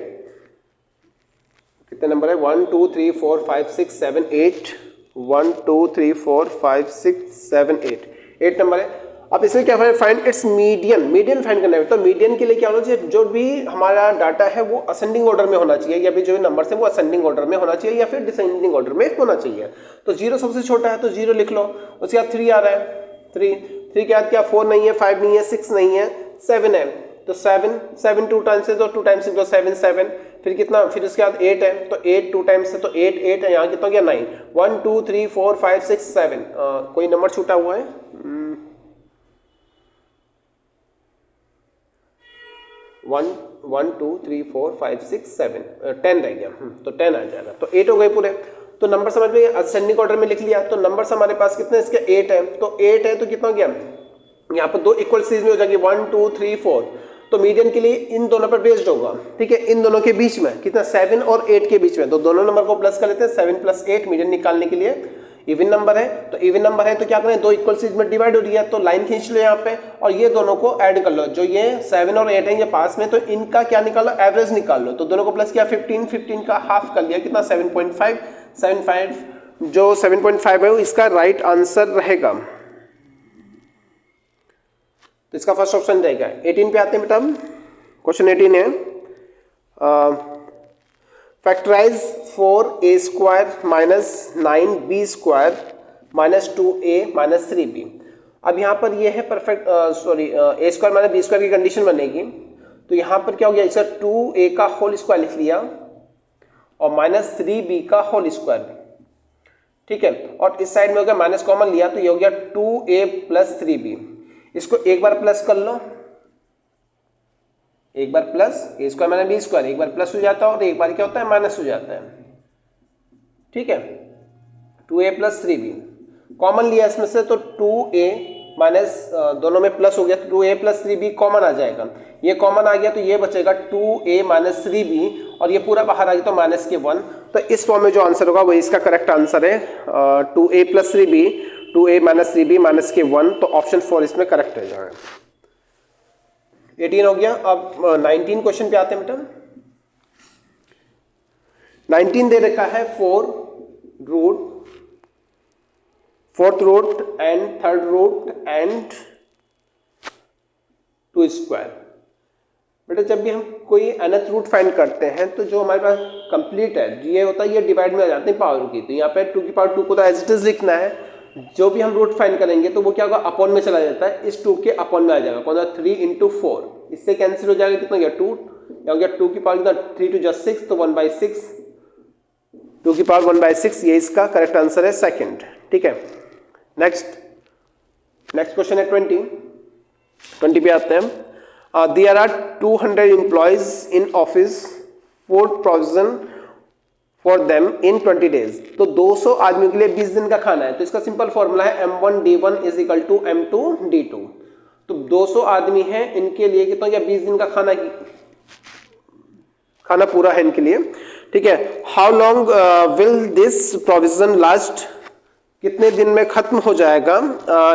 कितने नंबर है 1 2 3 4 5 6 7 8 1 2 3 4 5 6 7 8 नंबर है। अब इसमें क्या find its median, median find करना है। तो मीडियन के लिए क्या होना चाहिए, जो भी हमारा डाटा है वो असेंडिंग ऑर्डर में होना चाहिए, या फिर जो नंबर है वो असेंडिंग ऑर्डर में होना चाहिए या फिर डिसेंडिंग ऑर्डर में होना चाहिए। तो 0 सबसे छोटा है तो 0 लिख लो, उसके बाद 3 आ रहा है 3 के बाद क्या 4 नहीं है, 5 नहीं है, 6 नहीं है, 7 है, तो 7 2 टाइम्स है तो 2 टाइम्स तो 7 फिर कितना, फिर उसके बाद 8 है तो 8 2 टाइम्स है तो 8 है, यहाँ कितना गया 9 1 2 3 4 5 6 7 कोई नंबर छूटा हुआ है 1 2 3 4 5 6 7 10 रह गया, तो 10 आ जाएगा, तो 8 हो गए पूरे। तो नंबर समझ में असेंडिंग ऑर्डर में लिख लिया, तो नंबर हमारे पास कितने इसके 8 है, तो 8 है तो कितना गया यहाँ पर 2 इक्वल सीरीज में हो जाएगी 1 2 3 4, तो मीडियन के लिए इन दोनों पर बेस्ड होगा, ठीक है। इन दोनों के बीच में कितना 7 और 8 के बीच में, तो दोनों नंबर को प्लस कर लेते हैं, 7 + 8 मीडियन निकालने के लिए। इवन नंबर है तो इवन नंबर है तो क्या करें 2 इक्वल सीरीज में डिवाइड हो रही है तो लाइन खींच लो यहाँ पे और ये दोनों को ऐड कर लो, जो ये 7 और 8 है ये पास में, तो इनका क्या निकालो एवरेज निकाल लो, तो दोनों को प्लस किया 15 का हाफ कर लिया कितना 7.5 जो 7.5 है इसका राइट आंसर रहेगा, तो इसका फर्स्ट ऑप्शन रहेगा। 18 पे आते हैं बेटा, क्वेश्चन 18 है factorise 4a² minus 9b² minus 2a minus 3b। अब यहाँ पर ये है परफेक्ट a² माइनस b² की कंडीशन बनेगी, तो यहाँ पर क्या हो गया, इसका 2a का होल स्क्वायर लिख लिया और माइनस 3b का होल स्क्वायर, ठीक है। और इस साइड में हो गया माइनस कॉमन लिया तो ये हो गया 2a प्लस 3b। इसको एक बार प्लस कर लो, एक बार plus a square minus b square, एक बार प्लस हो जाता है और एक बार क्या होता है माइनस हो जाता है, ठीक है। 2a प्लस 3b कॉमन लिया इसमें से तो 2a माइनस दोनों में प्लस हो गया तो 2a प्लस 3b कॉमन आ जाएगा। ये कॉमन आ गया तो ये बचेगा 2a माइनस 3b और ये पूरा बाहर आ गया तो माइनस के 1। तो इस फॉर्म में जो आंसर होगा वही इसका करेक्ट आंसर है, 2a plus 3b, 2a minus 3b minus के 1। तो ऑप्शन 4 इसमें करेक्ट है जाएगा। 18 हो गया। अब 19 क्वेश्चन पे आते हैं बेटा। 19 दे रखा है 4th root and 3rd root and 2 square. बेटा जब भी हम कोई nth रूट फाइंड करते हैं तो जो हमारे पास कंप्लीट है ये होता है, ये डिवाइड में आ जाते हैं पावर की। तो यहाँ पे 2 की पावर 2 को तो एज इट इज लिखना है। जो भी हम रूट फाइंड करेंगे तो वो क्या होगा, अपॉन में चला जाता है, इस 2 के अपॉन में आ जाएगा। कौन सा 3 इंटू 4, इससे कैंसिल हो जाएगा, कितना गया 2, या हो गया 2 की पावर कितना 3 2 just 6 तो 1/6, 2 की पावर 1/6, ये इसका करेक्ट आंसर है सेकंड, ठीक है। नेक्स्ट क्वेश्चन है 20 पे आते हैं। There are 200 employees in office, 4 provision for them in 20 days. तो 200 आदमियों के लिए 20 दिन का खाना है। तो इसका सिंपल फॉर्मूला है m1d1 is equal to m2d2। तो 200 आदमी हैं, इनके लिए कितना क्या 20 दिन का खाना पूरा है इनके लिए, ठीक है। How long will this provision last, कितने दिन में खत्म हो जाएगा।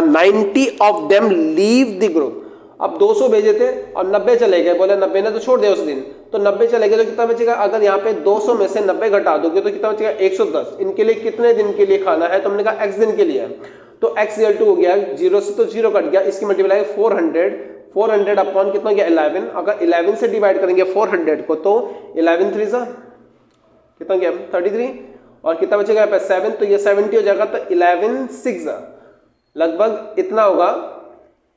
90 of them leave the group. अब 200 भेजे थे और 90 चले गए, बोले 90 ने तो छोड़ दिया उस दिन, तो 90 चले गए तो कितना बचेगा। अगर यहाँ पे 200 में से 90 घटा दोगे तो कितना बचेगा 110। इनके लिए कितने दिन के लिए खाना है, तो हमने कहा x दिन के लिए। तो x इक्वल टू हो गया 0 से तो 0 कट गया, इसकी मल्टीप्लाई 400 अपॉन कितना गया 11। अगर 11 से डिवाइड करेंगे 400 को तो 11 3 कितना गया 33 और कितना बचेगा यहाँ पे 7, तो ये 70 हो जाएगा। तो 11 6 लगभग इतना होगा,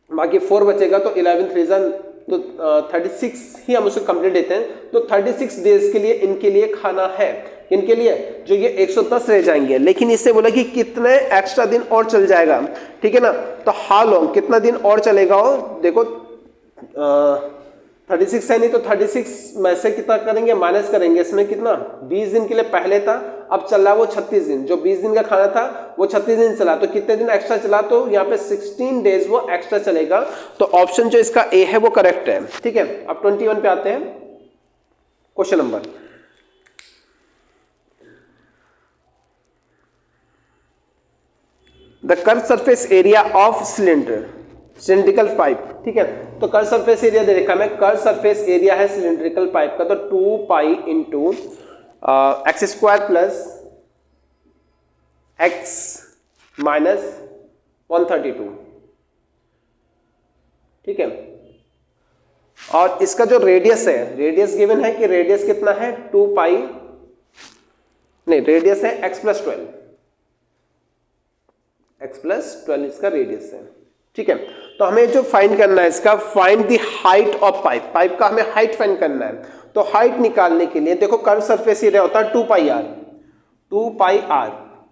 बाकी 4 बचेगा तो 11 3 तो 36 ही हम उसको कंप्लीट देते हैं। तो 36 डेज के लिए इनके लिए खाना है, इनके लिए जो ये 110 रह जाएंगे। लेकिन इससे बोला कि कितने एक्स्ट्रा दिन और चल जाएगा, ठीक है ना। तो हाउ लॉन्ग, कितना दिन और चलेगा वो देखो, 36 है नहीं तो 36 में से कितना करेंगे माइनस करेंगे, इसमें कितना 20 दिन के लिए पहले था, अब चल रहा वो 36 दिन। जो 20 दिन का खाना था वो 36 दिन चला, तो कितने दिन एक्स्ट्रा चला, तो यहाँ पे 16 डेज वो एक्स्ट्रा चलेगा। तो ऑप्शन जो इसका ए है वो करेक्ट है, ठीक है। अब 21 पे आते हैं। Question number the curve surface area of cylindrical pipe, ठीक है। तो कर्व सरफेस एरिया दे रखा है, कर्व सरफेस एरिया है सिलेंड्रिकल पाइप का, तो 2 pi into x square plus x minus 132, ठीक है। और इसका जो रेडियस है, रेडियस गिवन है कि रेडियस कितना है 2 पाई, नहीं रेडियस है x प्लस 12 इसका रेडियस है, ठीक है। तो हमें जो फाइंड करना है इसका, find the height of pipe, pipe का हमें हाइट फाइंड करना है। तो हाइट निकालने के लिए देखो कर्व सरफेस एरिया होता है 2 पाई आर,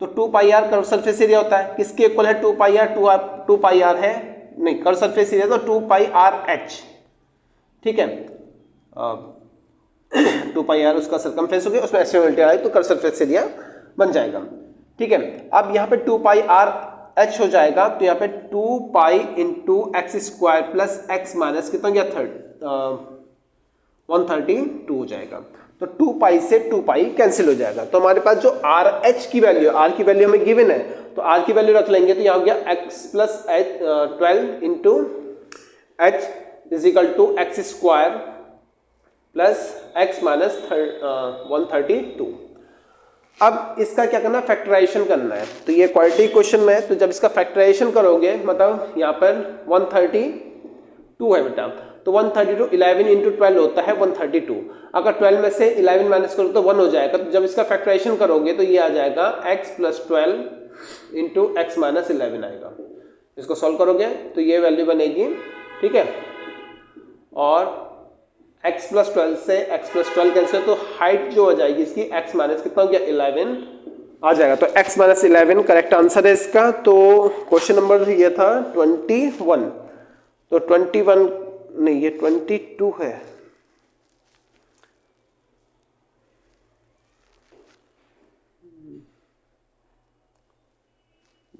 तो 2 पाई आर कर्व सरफेस एरिया होता है, किसके इक्वल है 2 पाई आर, 2 पाई आर है नहीं, कर्व सरफेस एरिया तो 2 पाई आर एच, ठीक है। 2 पाई आर उसका सर्कमफेरेंस हो गया, उसमें एक्सट्रीमिटी आई तो कर्व सरफेस एरिया बन जाएगा, ठीक है। अब यहाँ पे 2 पाई आर एच हो जाएगा, तो यहाँ पे 2 pi into x square plus x minus कितना गया 132 हो जाएगा। तो 2 पाई से 2 पाई कैंसिल हो जाएगा। तो हमारे पास जो आर एच की वैल्यू, आर की वैल्यू हमें गिवन है, तो आर की वैल्यू रख लेंगे। तो यहाँ हो गया x plus 12 into h is equal to x square plus x minus 132। अब इसका क्या करना है, फैक्टराइजेशन करना है। तो ये क्वाड्रेटिक इक्वेशन में है, तो जब इसका फैक्टराइजेशन करोगे, मतलब यहाँ पर 132 है बेटा, तो 132 11 इंटू 12 होता है 132। अगर 12 में से 11 माइनस करो तो 1 हो जाएगा। तो जब इसका फैक्टराइजेशन करोगे तो ये आ जाएगा x plus 12 into x minus 11 आएगा। इसको सॉल्व करोगे तो ये वैल्यू बनेगी, ठीक है। और x प्लस 12 से x प्लस 12 कैंसिल, तो हाइट जो हो जाएगी इसकी x माइनस कितना हो गया 11 आ जाएगा। तो x माइनस 11 करेक्ट आंसर है इसका। तो क्वेश्चन नंबर ये था 21, तो 21 नहीं, ये 22 है।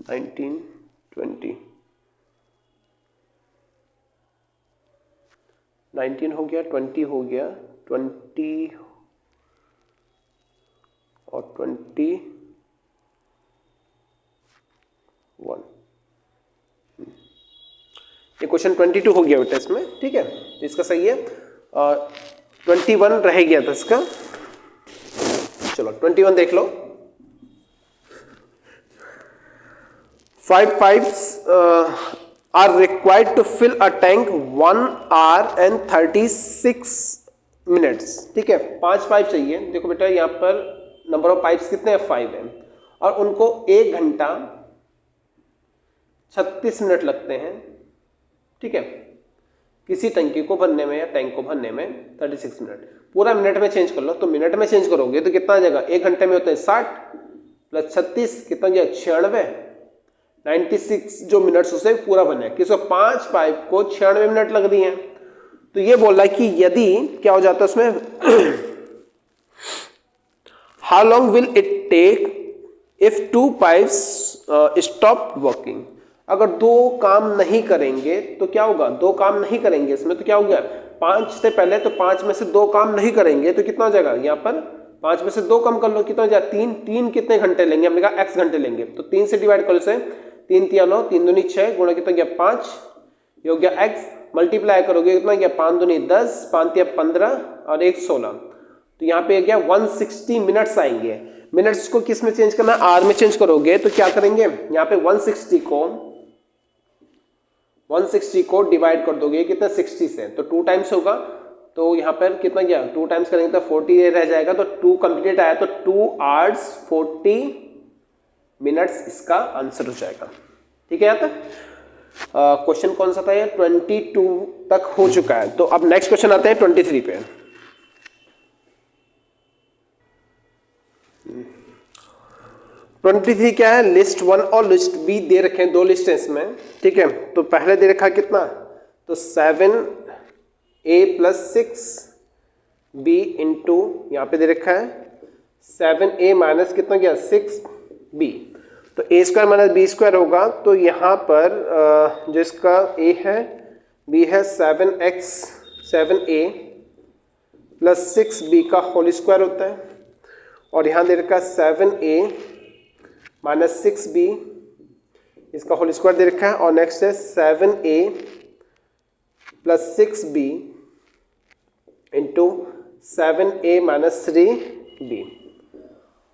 नाइनटीन 19 हो गया, 20 हो गया, 20 और 21। ये क्वेश्चन 22 हो गया बेटा इसमें, ठीक है, इसका सही है। 21 रह गया था इसका। चलो 21 देख लो। 5 pipes are required to fill a tank 1 hour and 36 minutes। ठीक है, 5 पाइप चाहिए। देखो बेटा यहाँ पर नंबर ऑफ पाइप्स कितने हैं 5 है, और उनको 1 घंटा 36 मिनट लगते हैं। ठीक है, किसी टंकी को भरने में या टैंक को भरने में 36 मिनट। पूरा मिनट में चेंज कर लो, तो मिनट में चेंज करोगे तो कितना आ जाएगा, 1 घंटे में होता है 60 प्लस 36 कितना गया 96, 96 जो मिनट्स उसे पूरा बनना है। किसको 5 पाइप को 96 मिनट लग रही हैं। तो ये बोल रहा है कि यदि क्या हो जाता है उसमें how long will it take if 2 pipes stop working. अगर 2 काम नहीं करेंगे तो क्या होगा, 2 काम नहीं करेंगे इसमें तो क्या हो गया 5 से पहले, तो 5 में से 2 काम नहीं करेंगे तो कितना हो जाएगा, यहाँ पर 5 में से 2 कम कर लो, कितना हो जाएगा 3। 3 कितने घंटे लेंगे, हमने कहा x घंटे लेंगे, तो 3 से डिवाइड कर लो इसे, 3 3 9, 3 दूनी 6 गुणा कितना गया 5, ये हो गया x। मल्टीप्लाई करोगे कितना गया 5 दूनी 10, 5 3 15 और 1 16, तो यहाँ पे गया 160 मिनट्स आएंगे। मिनट्स को किस में चेंज करना, आर में चेंज करोगे तो क्या करेंगे, यहाँ पे 160 को डिवाइड कर दोगे कितना 60 से, तो 2 टाइम्स होगा, तो यहाँ पर कितना गया 2 टाइम्स करेंगे तो 40 रह जाएगा, तो 2 कंप्लीट आया, तो 2 आवर्स 40 मिनट्स इसका आंसर हो जाएगा। ठीक है, यहाँ तक क्वेश्चन कौन सा था, ये 22 तक हो चुका है। तो अब नेक्स्ट क्वेश्चन आते हैं 23 पे। 23 क्या है, लिस्ट 1 और लिस्ट बी दे रखे हैं, 2 लिस्ट है इसमें। ठीक है, तो पहले दे रखा है कितना, तो 7a प्लस 6b इंटू यहाँ पे दे रखा है 7a माइनस कितना गया 6b, तो a square minus b square होगा। तो यहाँ पर जो इसका a है b है 7a प्लस 6b का होल स्क्वायर होता है, और यहाँ दे रखा है 7a माइनस 6b इसका होल स्क्वायर दे रखा है, और नेक्स्ट है 7a plus 6b into 7a minus 3b।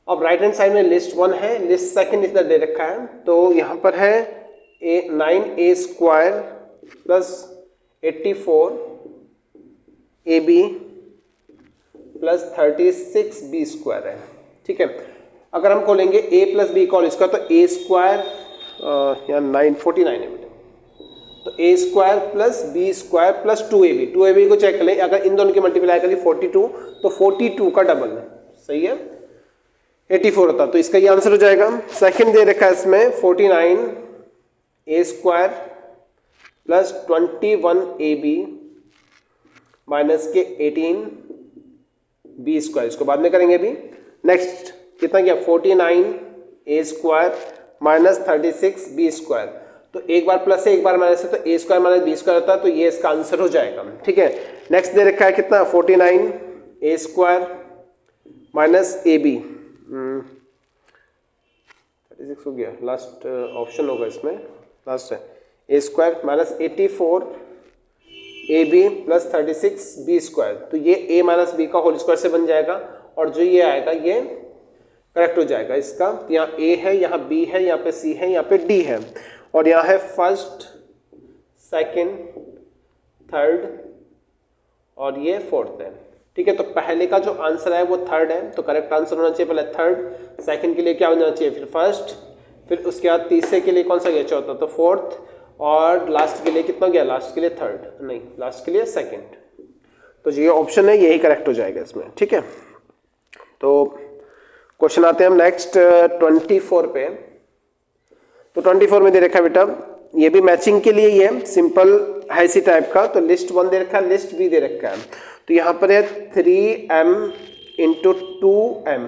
अब राइट हैंड साइड में लिस्ट 1 है, लिस्ट सेकंड इधर दे रखा है, तो यहाँ पर है 9a square plus 84ab plus 36b square है। ठीक है, अगर हम खोलेंगे a प्लस बी कॉल इसका, तो a स्क्वायर यहाँ 949 है बेटे, तो a square plus b square plus 2ab को चेक कर लें, अगर इन दोनों की मल्टीप्लाई करें 42, तो 42 का डबल है, सही है 84 होता, तो इसका ये आंसर हो जाएगा। सेकंड दे रखा है इसमें 49a square plus 21ab minus के 18b स्क्वायर, इसको बाद में करेंगे अभी। नेक्स्ट कितना गया 49a square minus 36b square, तो एक बार प्लस है एक बार माइनस है, तो a square minus b square होता है, तो ये इसका आंसर हो जाएगा। ठीक है, नेक्स्ट दे रखा है कितना 49a स्क्वायर माइनस ab 36 हो गया, लास्ट ऑप्शन होगा इसमें, लास्ट है a square minus 84ab plus 36b square, तो ये a माइनस b का होल स्क्वायर से बन जाएगा, और जो ये आएगा ये करेक्ट हो जाएगा इसका। यहाँ a है, यहाँ b है, यहाँ पे c है, यहाँ पे d है, और यहाँ है फर्स्ट सेकंड थर्ड और ये फोर्थ है। ठीक है, तो पहले का जो आंसर है वो थर्ड है, तो करेक्ट आंसर होना चाहिए पहले थर्ड, सेकंड के लिए क्या होना चाहिए फिर फर्स्ट, फिर उसके बाद तीसरे के लिए कौन सा गया चौथा, तो फोर्थ, और लास्ट के लिए कितना गया, लास्ट के लिए थर्ड नहीं, लास्ट के लिए सेकंड। तो जो ये ऑप्शन है यही करेक्ट हो जाएगा इसमें, ठीक है। तो क्वेश्चन आते हैं हम नेक्स्ट 24 पे। तो 24 में दे रखा है बेटा, ये भी मैचिंग के लिए ही है, सिंपल है इसी टाइप का। तो लिस्ट 1 दे रखा है, लिस्ट बी दे रखा है। तो यहाँ पर है 3m इंटू 2m,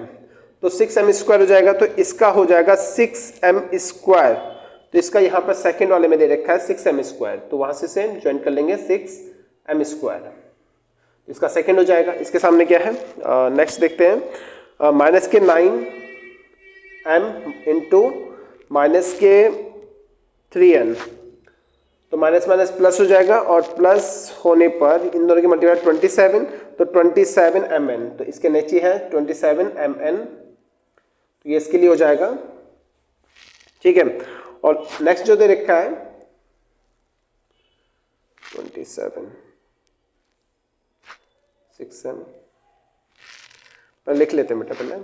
तो 6m स्क्वायर हो जाएगा। तो इसका हो जाएगा 6m स्क्वायर। तो इसका यहाँ पर सेकंड वाले में दे रखा है 6m स्क्वायर, तो वहाँ से सेम ज्वाइन कर लेंगे 6m स्क्वायर, इसका सेकंड हो जाएगा। इसके सामने क्या है, नेक्स्ट देखते हैं, माइनस के 9m इंटू माइनस के 3n, तो माइनस माइनस प्लस हो जाएगा, और प्लस होने पर इन दोनों की मल्टीप्लाई 27, तो 27mn, तो इसके नीचे है 27mn, तो ये इसके लिए हो जाएगा, ठीक है। और नेक्स्ट जो दे रखा है 27 6m, लिख लेते हैं बेटा पहले,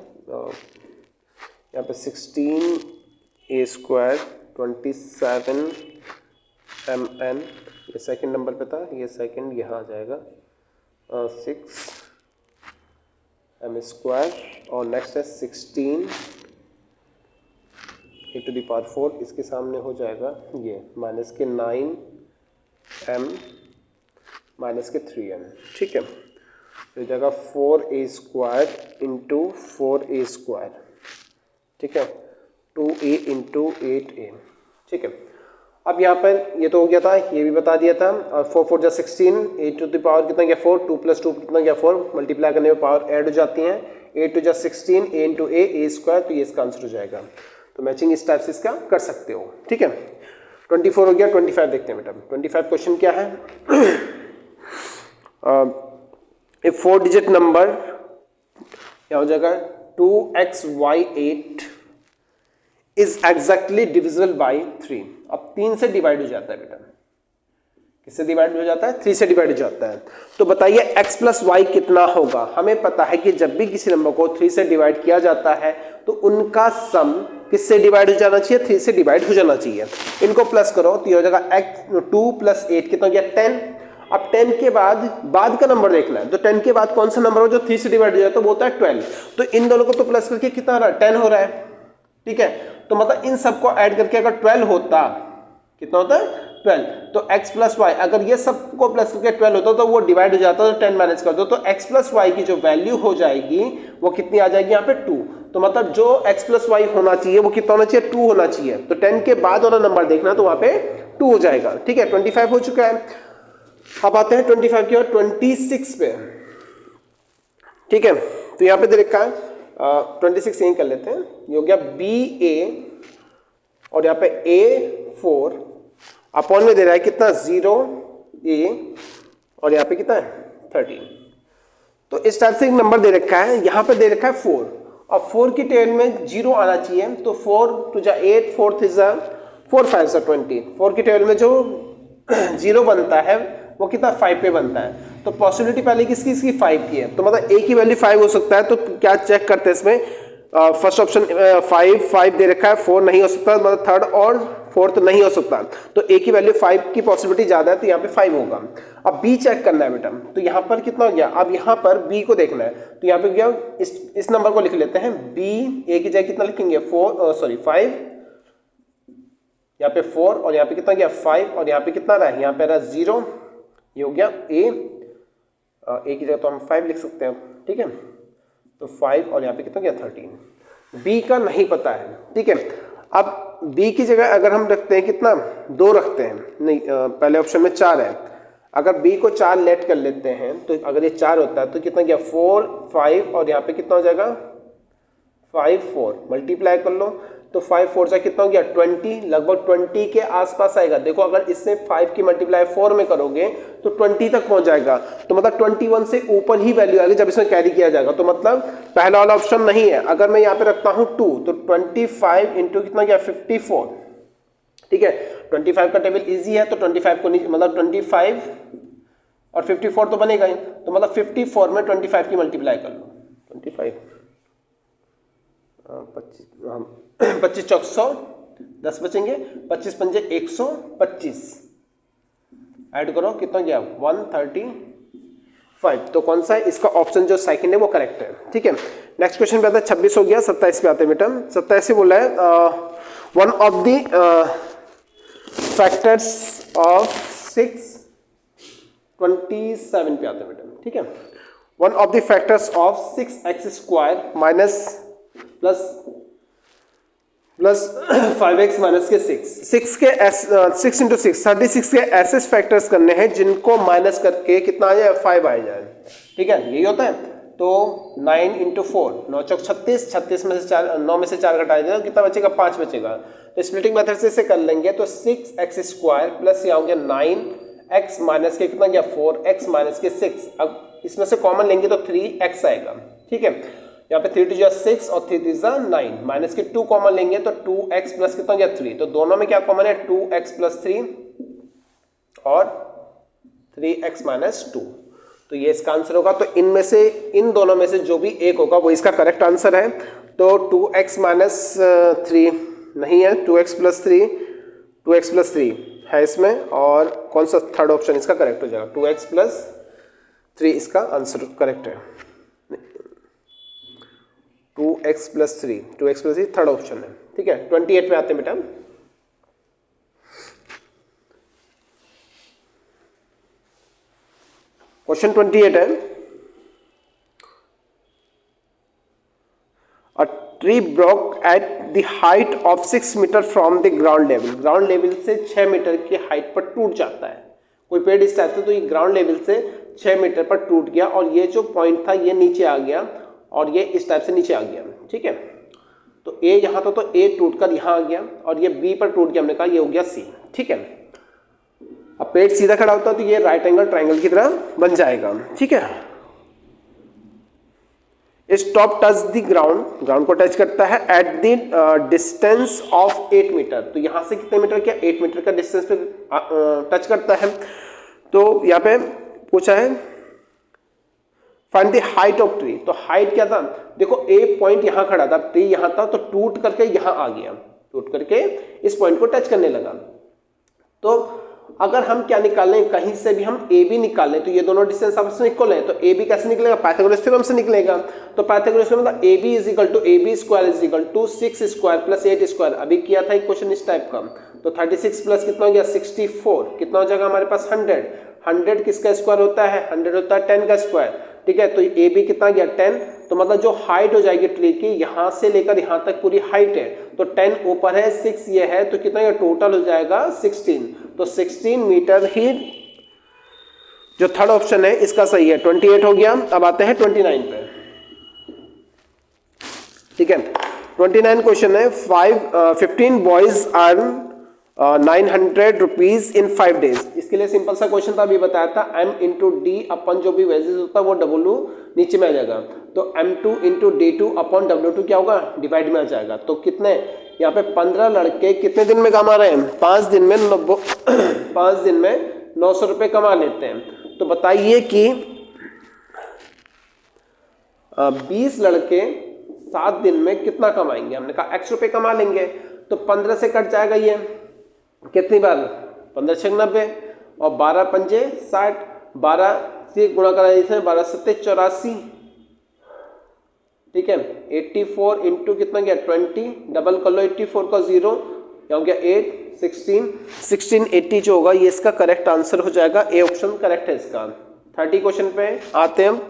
यहाँ पे 16a स्क्वायर 27mn, ये सेकंड नंबर पे था, ये सेकंड यहाँ आ जाएगा 6m स्क्वायर, और नेक्स्ट है 16 टू द पावर 4, इसके सामने हो जाएगा ये माइनस के 9m माइनस के 3n, ठीक है। तो हो जाएगा 4a square into 4a square, ठीक है, 2a इंटू 8a, ठीक है। अब यहाँ पर ये तो हो गया था, ये भी बता दिया था, और 4 4 जा 16, a टू द पावर कितना गया 4, 2 + 2 कितना गया 4, मल्टीप्लाई करने में पावर ऐड हो जाती हैं, 8 2 जा 16, a इंटू a स्क्वायर, तो ये इसका आंसर हो जाएगा। तो मैचिंग इस टाइप से इसका कर सकते हो, ठीक है। 24 हो गया, 25 देखते हैं बेटा। 25 क्वेश्चन क्या है, ए 4 डिजिट नंबर, क्या हो जाएगा 2xy8 is exactly divisible by 3। अब 3 से डिवाइड हो जाता है बेटा, किससे डिवाइड हो जाता है, 3 से डिवाइड हो जाता है। तो बताइए x + y कितना होगा। हमें पता है कि जब भी किसी नंबर को 3 से डिवाइड किया जाता है तो उनका सम किससे डिवाइड हो जाना चाहिए, 3 से डिवाइड हो जाना चाहिए। इनको प्लस करो तो ये हो जाएगा x 2 + 8 कितना हो गया 10। अब 10 के बाद का नंबर देखना है, तो 10 के बाद कौन सा नंबर हो जो 3 से डिवाइड हो जाए, तो वो होता है 12। तो इन दोनों को तो प्लस करके कितना हो रहा है 10 हो रहा है, ठीक है। तो मतलब इन सबको ऐड करके अगर 12 होता, कितना होता है 12, तो x + y, अगर ये सबको प्लस करके 12 होता तो वो डिवाइड हो जाता, तो 10 माइनस कर दो, तो x + y की जो वैल्यू हो जाएगी वो कितनी आ जाएगी यहाँ पे 2। तो मतलब जो x + y होना चाहिए वो कितना होना चाहिए 2 होना चाहिए। तो 10 के बाद वाला नंबर देखना, तो वहां पे 2 हो जाएगा, ठीक है। 25 हो चुका है। अब आते हैं 25 की और 26 पे, ठीक है। तो यहाँ पे दे रखा है 26 यही कर लेते हैं, ये हो गया BA, और यहाँ पे A4 अपॉन में दे रहा है कितना 0A, और यहाँ पे कितना है 13। तो इस टाइप से एक नंबर दे रखा है, यहाँ पे दे रखा है 4, और 4 की टेल में 0 आना चाहिए, तो 4 2 जा 8, 4 3 जा 4 5 जा 20। 4 की टेल में जो 0 बनता है वो कितना 5 पे बनता है। तो पॉसिबिलिटी पहले किसकी, इसकी 5 की है, तो मतलब a की वैल्यू 5 हो सकता है। तो क्या चेक करते हैं इसमें, फर्स्ट ऑप्शन 5 दे रखा है, 4 नहीं हो सकता, मतलब थर्ड और फोर्थ नहीं हो सकता, तो a की वैल्यू 5 की पॉसिबिलिटी ज्यादा है, तो यहाँ पे 5 होगा। अब b चेक करना है बेटा, तो यहाँ पर कितना हो गया, अब यहाँ पर b को देखना है, तो यहाँ पे गया इस नंबर को लिख लेते हैं b, a की जगह कितना लिखेंगे 5, यहाँ पे 4, और यहाँ पे कितना गया 5, और यहाँ पे कितना रहा है, यहाँ पे रहा 0, ये हो गया a की जगह तो हम 5 लिख सकते हैं, ठीक है। तो 5 और यहाँ पे कितना गया 13। b का नहीं पता है, ठीक है। अब b की जगह अगर हम रखते हैं कितना 2 रखते हैं, नहीं पहले ऑप्शन में 4 है, अगर b को 4 लेट कर लेते हैं, तो अगर ये 4 होता है तो कितना गया 4 5, और यहाँ पे कितना हो जाएगा 5 4, मल्टीप्लाई कर लो, तो 5 4 से कितना हो गया 20, लगभग 20 के आसपास आएगा। देखो अगर इससे 5 की मल्टीप्लाई 4 में करोगे तो 20 तक पहुंच जाएगा, तो मतलब 21 से ऊपर ही वैल्यू आएगी जब इसमें कैरी किया जाएगा। तो मतलब पहला वाला ऑप्शन नहीं है। अगर मैं यहाँ पे रखता हूँ 2, तो 25 इंटू कितना गया 54, ठीक है। 25 का टेबल इजी है, तो 25 को नहीं, मतलब 25 और 54 तो बनेगा ही, तो मतलब 54 में 25 की मल्टीप्लाई कर लो, 25 25 चौक 100, 10 बचेंगे, 25 पंजे 125, ऐड करो कितना गया 5। तो कौन सा है इसका ऑप्शन जो सेकंड है वो करेक्ट है। ठीक है, नेक्स्ट क्वेश्चन पे आता है 26 हो गया, 27 पे आते हैं बेटा। 27 बोला है one of the factors of 627 पे आते हैं बेटा। ठीक है, one of the factors of 6x² minus plus 5x minus के 6 के 6 इंटू 6 36 के ऐसे फैक्टर्स करने हैं जिनको माइनस करके कितना आ जाए 5 आ जाए। ठीक है, यही होता है। तो 9 इंटू 4 9 चौक 36, 36 में से 4 9 में से 4 घटा देना, कितना बचेगा 5 बचेगा। तो स्प्लिटिंग मेथड से इसे कर लेंगे तो 6x² प्लस ये हो गया 9x माइनस के कितना गया 4x माइनस के 6। अब इसमें से कॉमन लेंगे तो 3x आएगा। ठीक है, यहाँ पे 3 2 6 और 3 3 9 माइनस के 2 कॉमन लेंगे तो 2x प्लस कितना गया 3। तो दोनों में क्या कॉमन है 2x प्लस 3 और 3x माइनस 2। तो ये इसका आंसर होगा। तो इनमें से इन दोनों में से जो भी एक होगा वो इसका करेक्ट आंसर है। तो 2x माइनस 3 नहीं है, 2x प्लस 3 है इसमें, और कौन सा थर्ड ऑप्शन इसका करेक्ट हो जाएगा 2x प्लस 3 इसका आंसर करेक्ट है। 2x प्लस 3 थर्ड ऑप्शन है। ठीक है, 28 पे आते हैं बेटा। क्वेश्चन 28 है, a tree broke at the height of 6 metre from the ground level. Ground level से 6 मीटर की हाइट पर टूट जाता है कोई पेड़ इस टाइप से। तो ये ग्राउंड लेवल से 6 मीटर पर टूट गया और ये जो पॉइंट था ये नीचे आ गया और ये इस टाइप से नीचे आ गया। ठीक है, तो ए यहाँ था तो ए टूटकर यहाँ आ गया और ये बी पर टूट गया, हमने कहा ये हो गया सी। ठीक है, अब पेड़ सीधा खड़ा होता है तो ये राइट एंगल ट्रायंगल की तरह बन जाएगा। ठीक है, इस टॉप टच द ग्राउंड को टच करता है at the distance of 8 metre. तो यहाँ से कितने मीटर क्या 8 मीटर का डिस्टेंस पे टच करता है। तो यहाँ पे पूछा है find the height of tree. तो हाइट क्या था, देखो ए पॉइंट यहाँ खड़ा था, ट्री यहाँ था, तो टूट करके यहाँ आ गया, टूट करके इस पॉइंट को टच करने लगा। तो अगर हम क्या निकालें, कहीं से भी हम ए बी निकालें तो ये दोनों डिस्टेंस आपस में इक्वल है। तो ए बी कैसे निकलेगा, पाइथागोरस थ्योरम से निकलेगा। तो पाइथागोरस थ्योरम मतलब a b is equal to a b square is equal to 6 square plus 8 square. अभी किया था एक क्वेश्चन इस टाइप का। तो 36 प्लस कितना हो गया 64, कितना हो जाएगा हमारे पास 100। 100 किसका स्क्वायर होता है 100 होता है 10 का स्क्वायर। ठीक है, तो ए बी कितना गया 10। तो मतलब जो हाइट हो जाएगी ट्री की यहाँ से लेकर यहाँ तक पूरी हाइट है। तो 10 ऊपर है 6 ये है, तो कितना टोटल हो जाएगा 16। तो 16 मीटर ही जो थर्ड ऑप्शन है इसका सही है। 28 हो गया। अब आते हैं 29 पे। ठीक है, 29 क्वेश्चन है 15 boys earn 900 rupees in 5 days. इसके लिए सिंपल सा क्वेश्चन था, अभी बताया था m इंटू डी अपन जो भी वेजेस होता है वो W नीचे में आ जाएगा। तो M2 इंटू D2 अपन W2 क्या होगा डिवाइड में आ जाएगा। तो कितने यहाँ पे 15 लड़के कितने दिन में कमा रहे हैं 5 दिन में 5 दिन में 900 रुपये कमा लेते हैं। तो बताइए कि 20 लड़के 7 दिन में कितना कमाएंगे। हमने कहा x रुपये कमा लेंगे। तो 15 से कट जाएगा ये कितनी बार 15 6 90 और 12 पंजे 60, 12 से गुणा करा इसमें 12 7 84। ठीक है, 84 इंटू कितना गया 20, डबल कर लो 84 का 0, यहाँ हो गया 8 16 80 जो होगा ये इसका करेक्ट आंसर हो जाएगा। ए ऑप्शन करेक्ट है इसका। 30 क्वेश्चन पे आते हैं।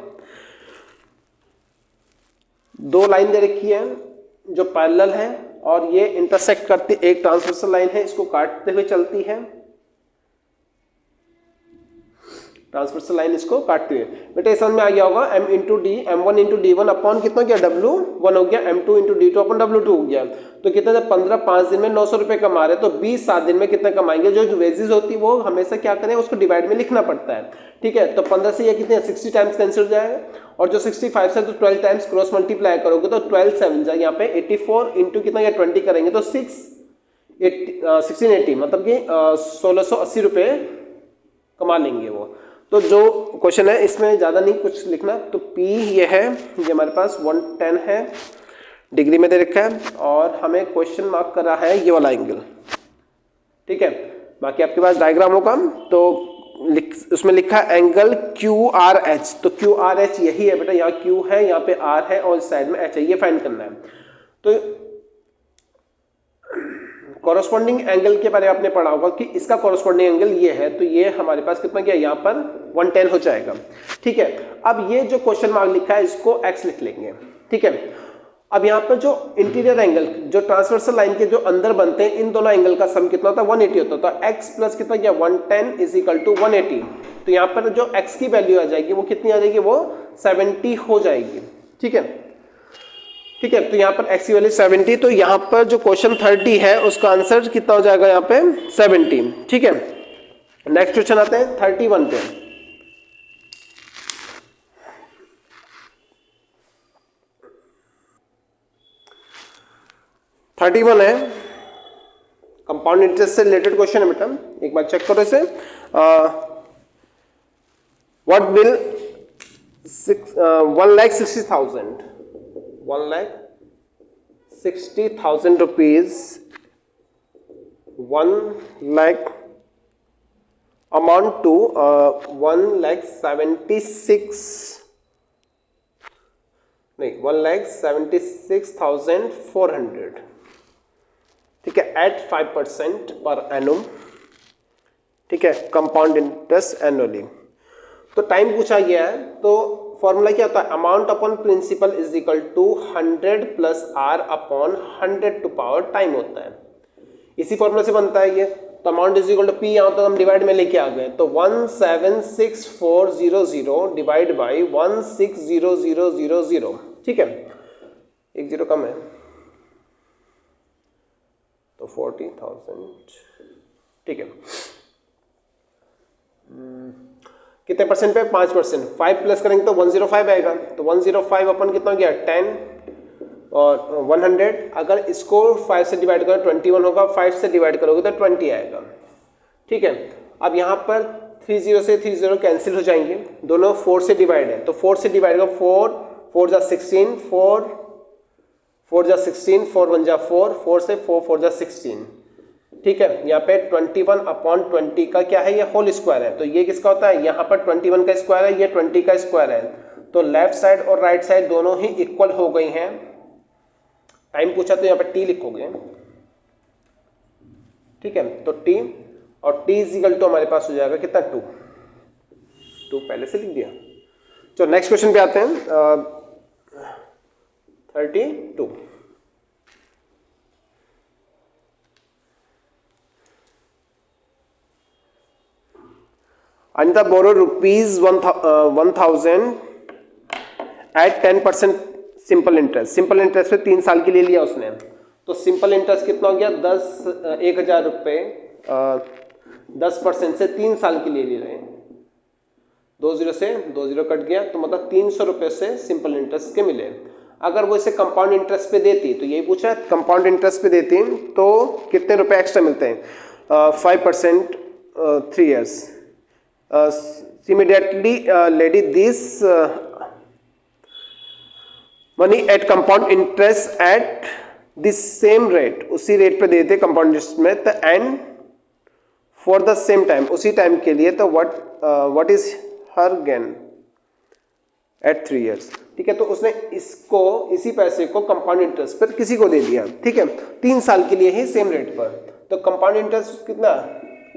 2 लाइन दे रखी है जो पैरेलल है और ये इंटरसेक्ट करती एक ट्रांसवर्सल लाइन है, इसको काटते हुए चलती है। ट्रांसवर्सल लाइन इसको काटती हुए बेटा समझ में आ गया होगा। m into D M1 into D1 upon कितना गया W1 हो गया, M2 into D2 upon W2 हो गया। तो कितना जब 15 5 दिन में 900 रुपये कमा रहे तो 20 7 दिन में कितना कमाएंगे। जो वेजेस होती है वो हमेशा क्या करें उसको डिवाइड में लिखना पड़ता है। ठीक है, तो 15 से ये कितने 60 टाइम्स कैंसिल हो जाएगा और जो 65 से तो 12 टाइम्स क्रॉस मल्टीप्लाई करोगे तो 12 7 जाए यहाँ पे 84 इंटू कितना या 20 करेंगे तो 1680 मतलब कि 1680 रुपये कमा लेंगे वो। तो जो क्वेश्चन है इसमें ज़्यादा नहीं कुछ लिखना। तो P ये है, ये हमारे पास 110 है, डिग्री में दे रखा है और हमें क्वेश्चन मार्क कर रहा है ये वाला एंगल। ठीक है, बाकी आपके पास डायग्राम होगा तो उसमें लिखा है एंगल QRH, तो QRH यही है बेटा, यहाँ Q है, यहाँ पे R है और इस साइड में H है, ये फाइंड करना है। तो कॉरस्पॉन्डिंग एंगल के बारे में आपने पढ़ा होगा कि इसका कॉरस्पॉन्डिंग एंगल ये है, तो ये हमारे पास कितना गया, यहाँ पर 110 हो जाएगा। ठीक है, अब ये जो क्वेश्चन मार्क लिखा है इसको x लिख लेंगे। ठीक है, अब यहाँ पर जो इंटीरियर एंगल, जो ट्रांसवर्सल लाइन के जो अंदर बनते हैं, इन दोनों एंगल का सम कितना होता है, 180 होता है। तो x प्लस कितना गया, 110 इज इक्वल टू 180। तो यहाँ पर जो x की वैल्यू आ जाएगी वो कितनी आ जाएगी, वो 70 हो जाएगी। ठीक है, ठीक है, तो यहाँ पर x की वैल्यू 70, तो यहाँ पर जो क्वेश्चन 30 है उसका आंसर कितना हो जाएगा, यहाँ पे 70। ठीक है, नेक्स्ट क्वेश्चन आते हैं 31 पे। है कंपाउंड इंटरेस्ट से रिलेटेड क्वेश्चन है बेटा, एक बार चेक करो इसे। What will 1,60,000 rupees 1 lakh amount to 1,76,400। ठीक है, एट 5% पर एनुम। ठीक है, कंपाउंड इंटरेस्ट एनुअली। तो टाइम पूछा गया है, तो फॉर्मूला क्या होता है, amount upon principal is equal to 100 plus R upon 100 to power time होता है। इसी फॉर्मूला से बनता है ये। तो amount is equal to P, यहाँ तो हम डिवाइड में लेके आ गए, तो 1,76,400 डिवाइड बाई 1,60,000। ठीक है, एक जीरो कम है तो 40,000। ठीक है, कितने परसेंट पे, 5%। 5 प्लस करेंगे तो 105 आएगा, तो 105 अपन कितना गया 10 और 100। अगर इसको 5 से डिवाइड करो 21 होगा, 5 से डिवाइड करोगे तो 20 आएगा। ठीक है, अब यहाँ पर 30 से 30 कैंसिल हो जाएंगे, दोनों 4 से डिवाइड है, तो 4 से डिवाइड करो, 4 जा 16, 4 जा 16, 4 1 जा 4, 4 से 4 जा 16। ठीक है, यहाँ पे 21/20 का क्या है, ये होल स्क्वायर है, तो ये किसका होता है, यहाँ पर 21 का स्क्वायर है, ये 20 का स्क्वायर है, तो लेफ्ट साइड और राइट साइड दोनों ही इक्वल हो गई हैं। टाइम पूछा तो यहाँ पे t लिखोगे। ठीक है, तो t और t इज इक्वल टू हमारे पास हो जाएगा कितना, 2 पहले से लिख दिया। तो नेक्स्ट क्वेश्चन पे आते हैं 32। Anita borrowed ₹1,000 at 10% simple interest. Simple interest पे 3 साल के लिए लिया उसने, तो सिंपल इंटरेस्ट कितना हो गया, 1,000 रुपये 10% से 3 साल के लिए ले रहे हैं। 20 से 20 कट गया, तो मतलब 300 रुपये से सिंपल इंटरेस्ट के मिले। अगर वो इसे कंपाउंड इंटरेस्ट पे देती, तो यही पूछा है, कंपाउंड इंटरेस्ट पे देती तो कितने रुपए एक्स्ट्रा मिलते हैं, 5% 3 years। immediately lady this money at compound interest at this same rate, उसी रेट पे देते कंपाउंड इंटरेस्ट में, तो and for the same time, उसी टाइम के लिए, तो what is her gain at 3 years। ठीक है, तो उसने इसको, इसी पैसे को कंपाउंड इंटरेस्ट पर किसी को दे दिया। ठीक है, 3 साल के लिए ही सेम रेट पर, तो कंपाउंड इंटरेस्ट कितना,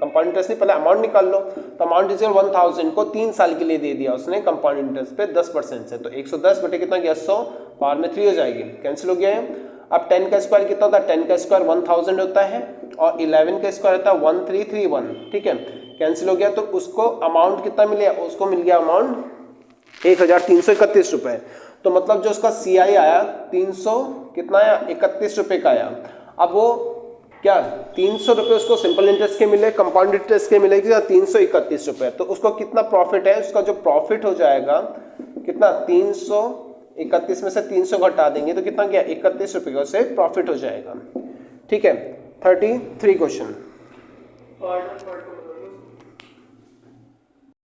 कंपाउंड इंटरेस्ट नहीं, पहले अमाउंट निकाल लो, तो अमाउंट इज 1,000 को 3 साल के लिए दे दिया उसने कंपाउंड इंटरेस्ट पे 10% से, तो 110 बटे कितना गया 100, पावर में 3 हो जाएगी, कैंसिल हो गया है। अब 10 का स्क्वायर कितना होता है, 10 का स्क्वायर 1000 होता है, और 11 का स्क्वायर होता है 1331। ठीक है, कैंसिल हो गया, तो उसको अमाउंट कितना मिले, उसको मिल गया अमाउंट 1,331 रुपये। तो मतलब जो उसका CI आया 300 कितना आया, 31 रुपये का आया। अब वो क्या 300 रुपये उसको सिंपल इंटरेस्ट के मिले, कंपाउंड इंटरेस्ट के मिले कि 331 रुपये, तो उसको कितना प्रॉफिट है, उसका जो प्रॉफिट हो जाएगा कितना, 331 में से 300 घटा देंगे तो कितना गया, 31 रुपये का उसे प्रॉफिट हो जाएगा। ठीक है, 33 क्वेश्चन।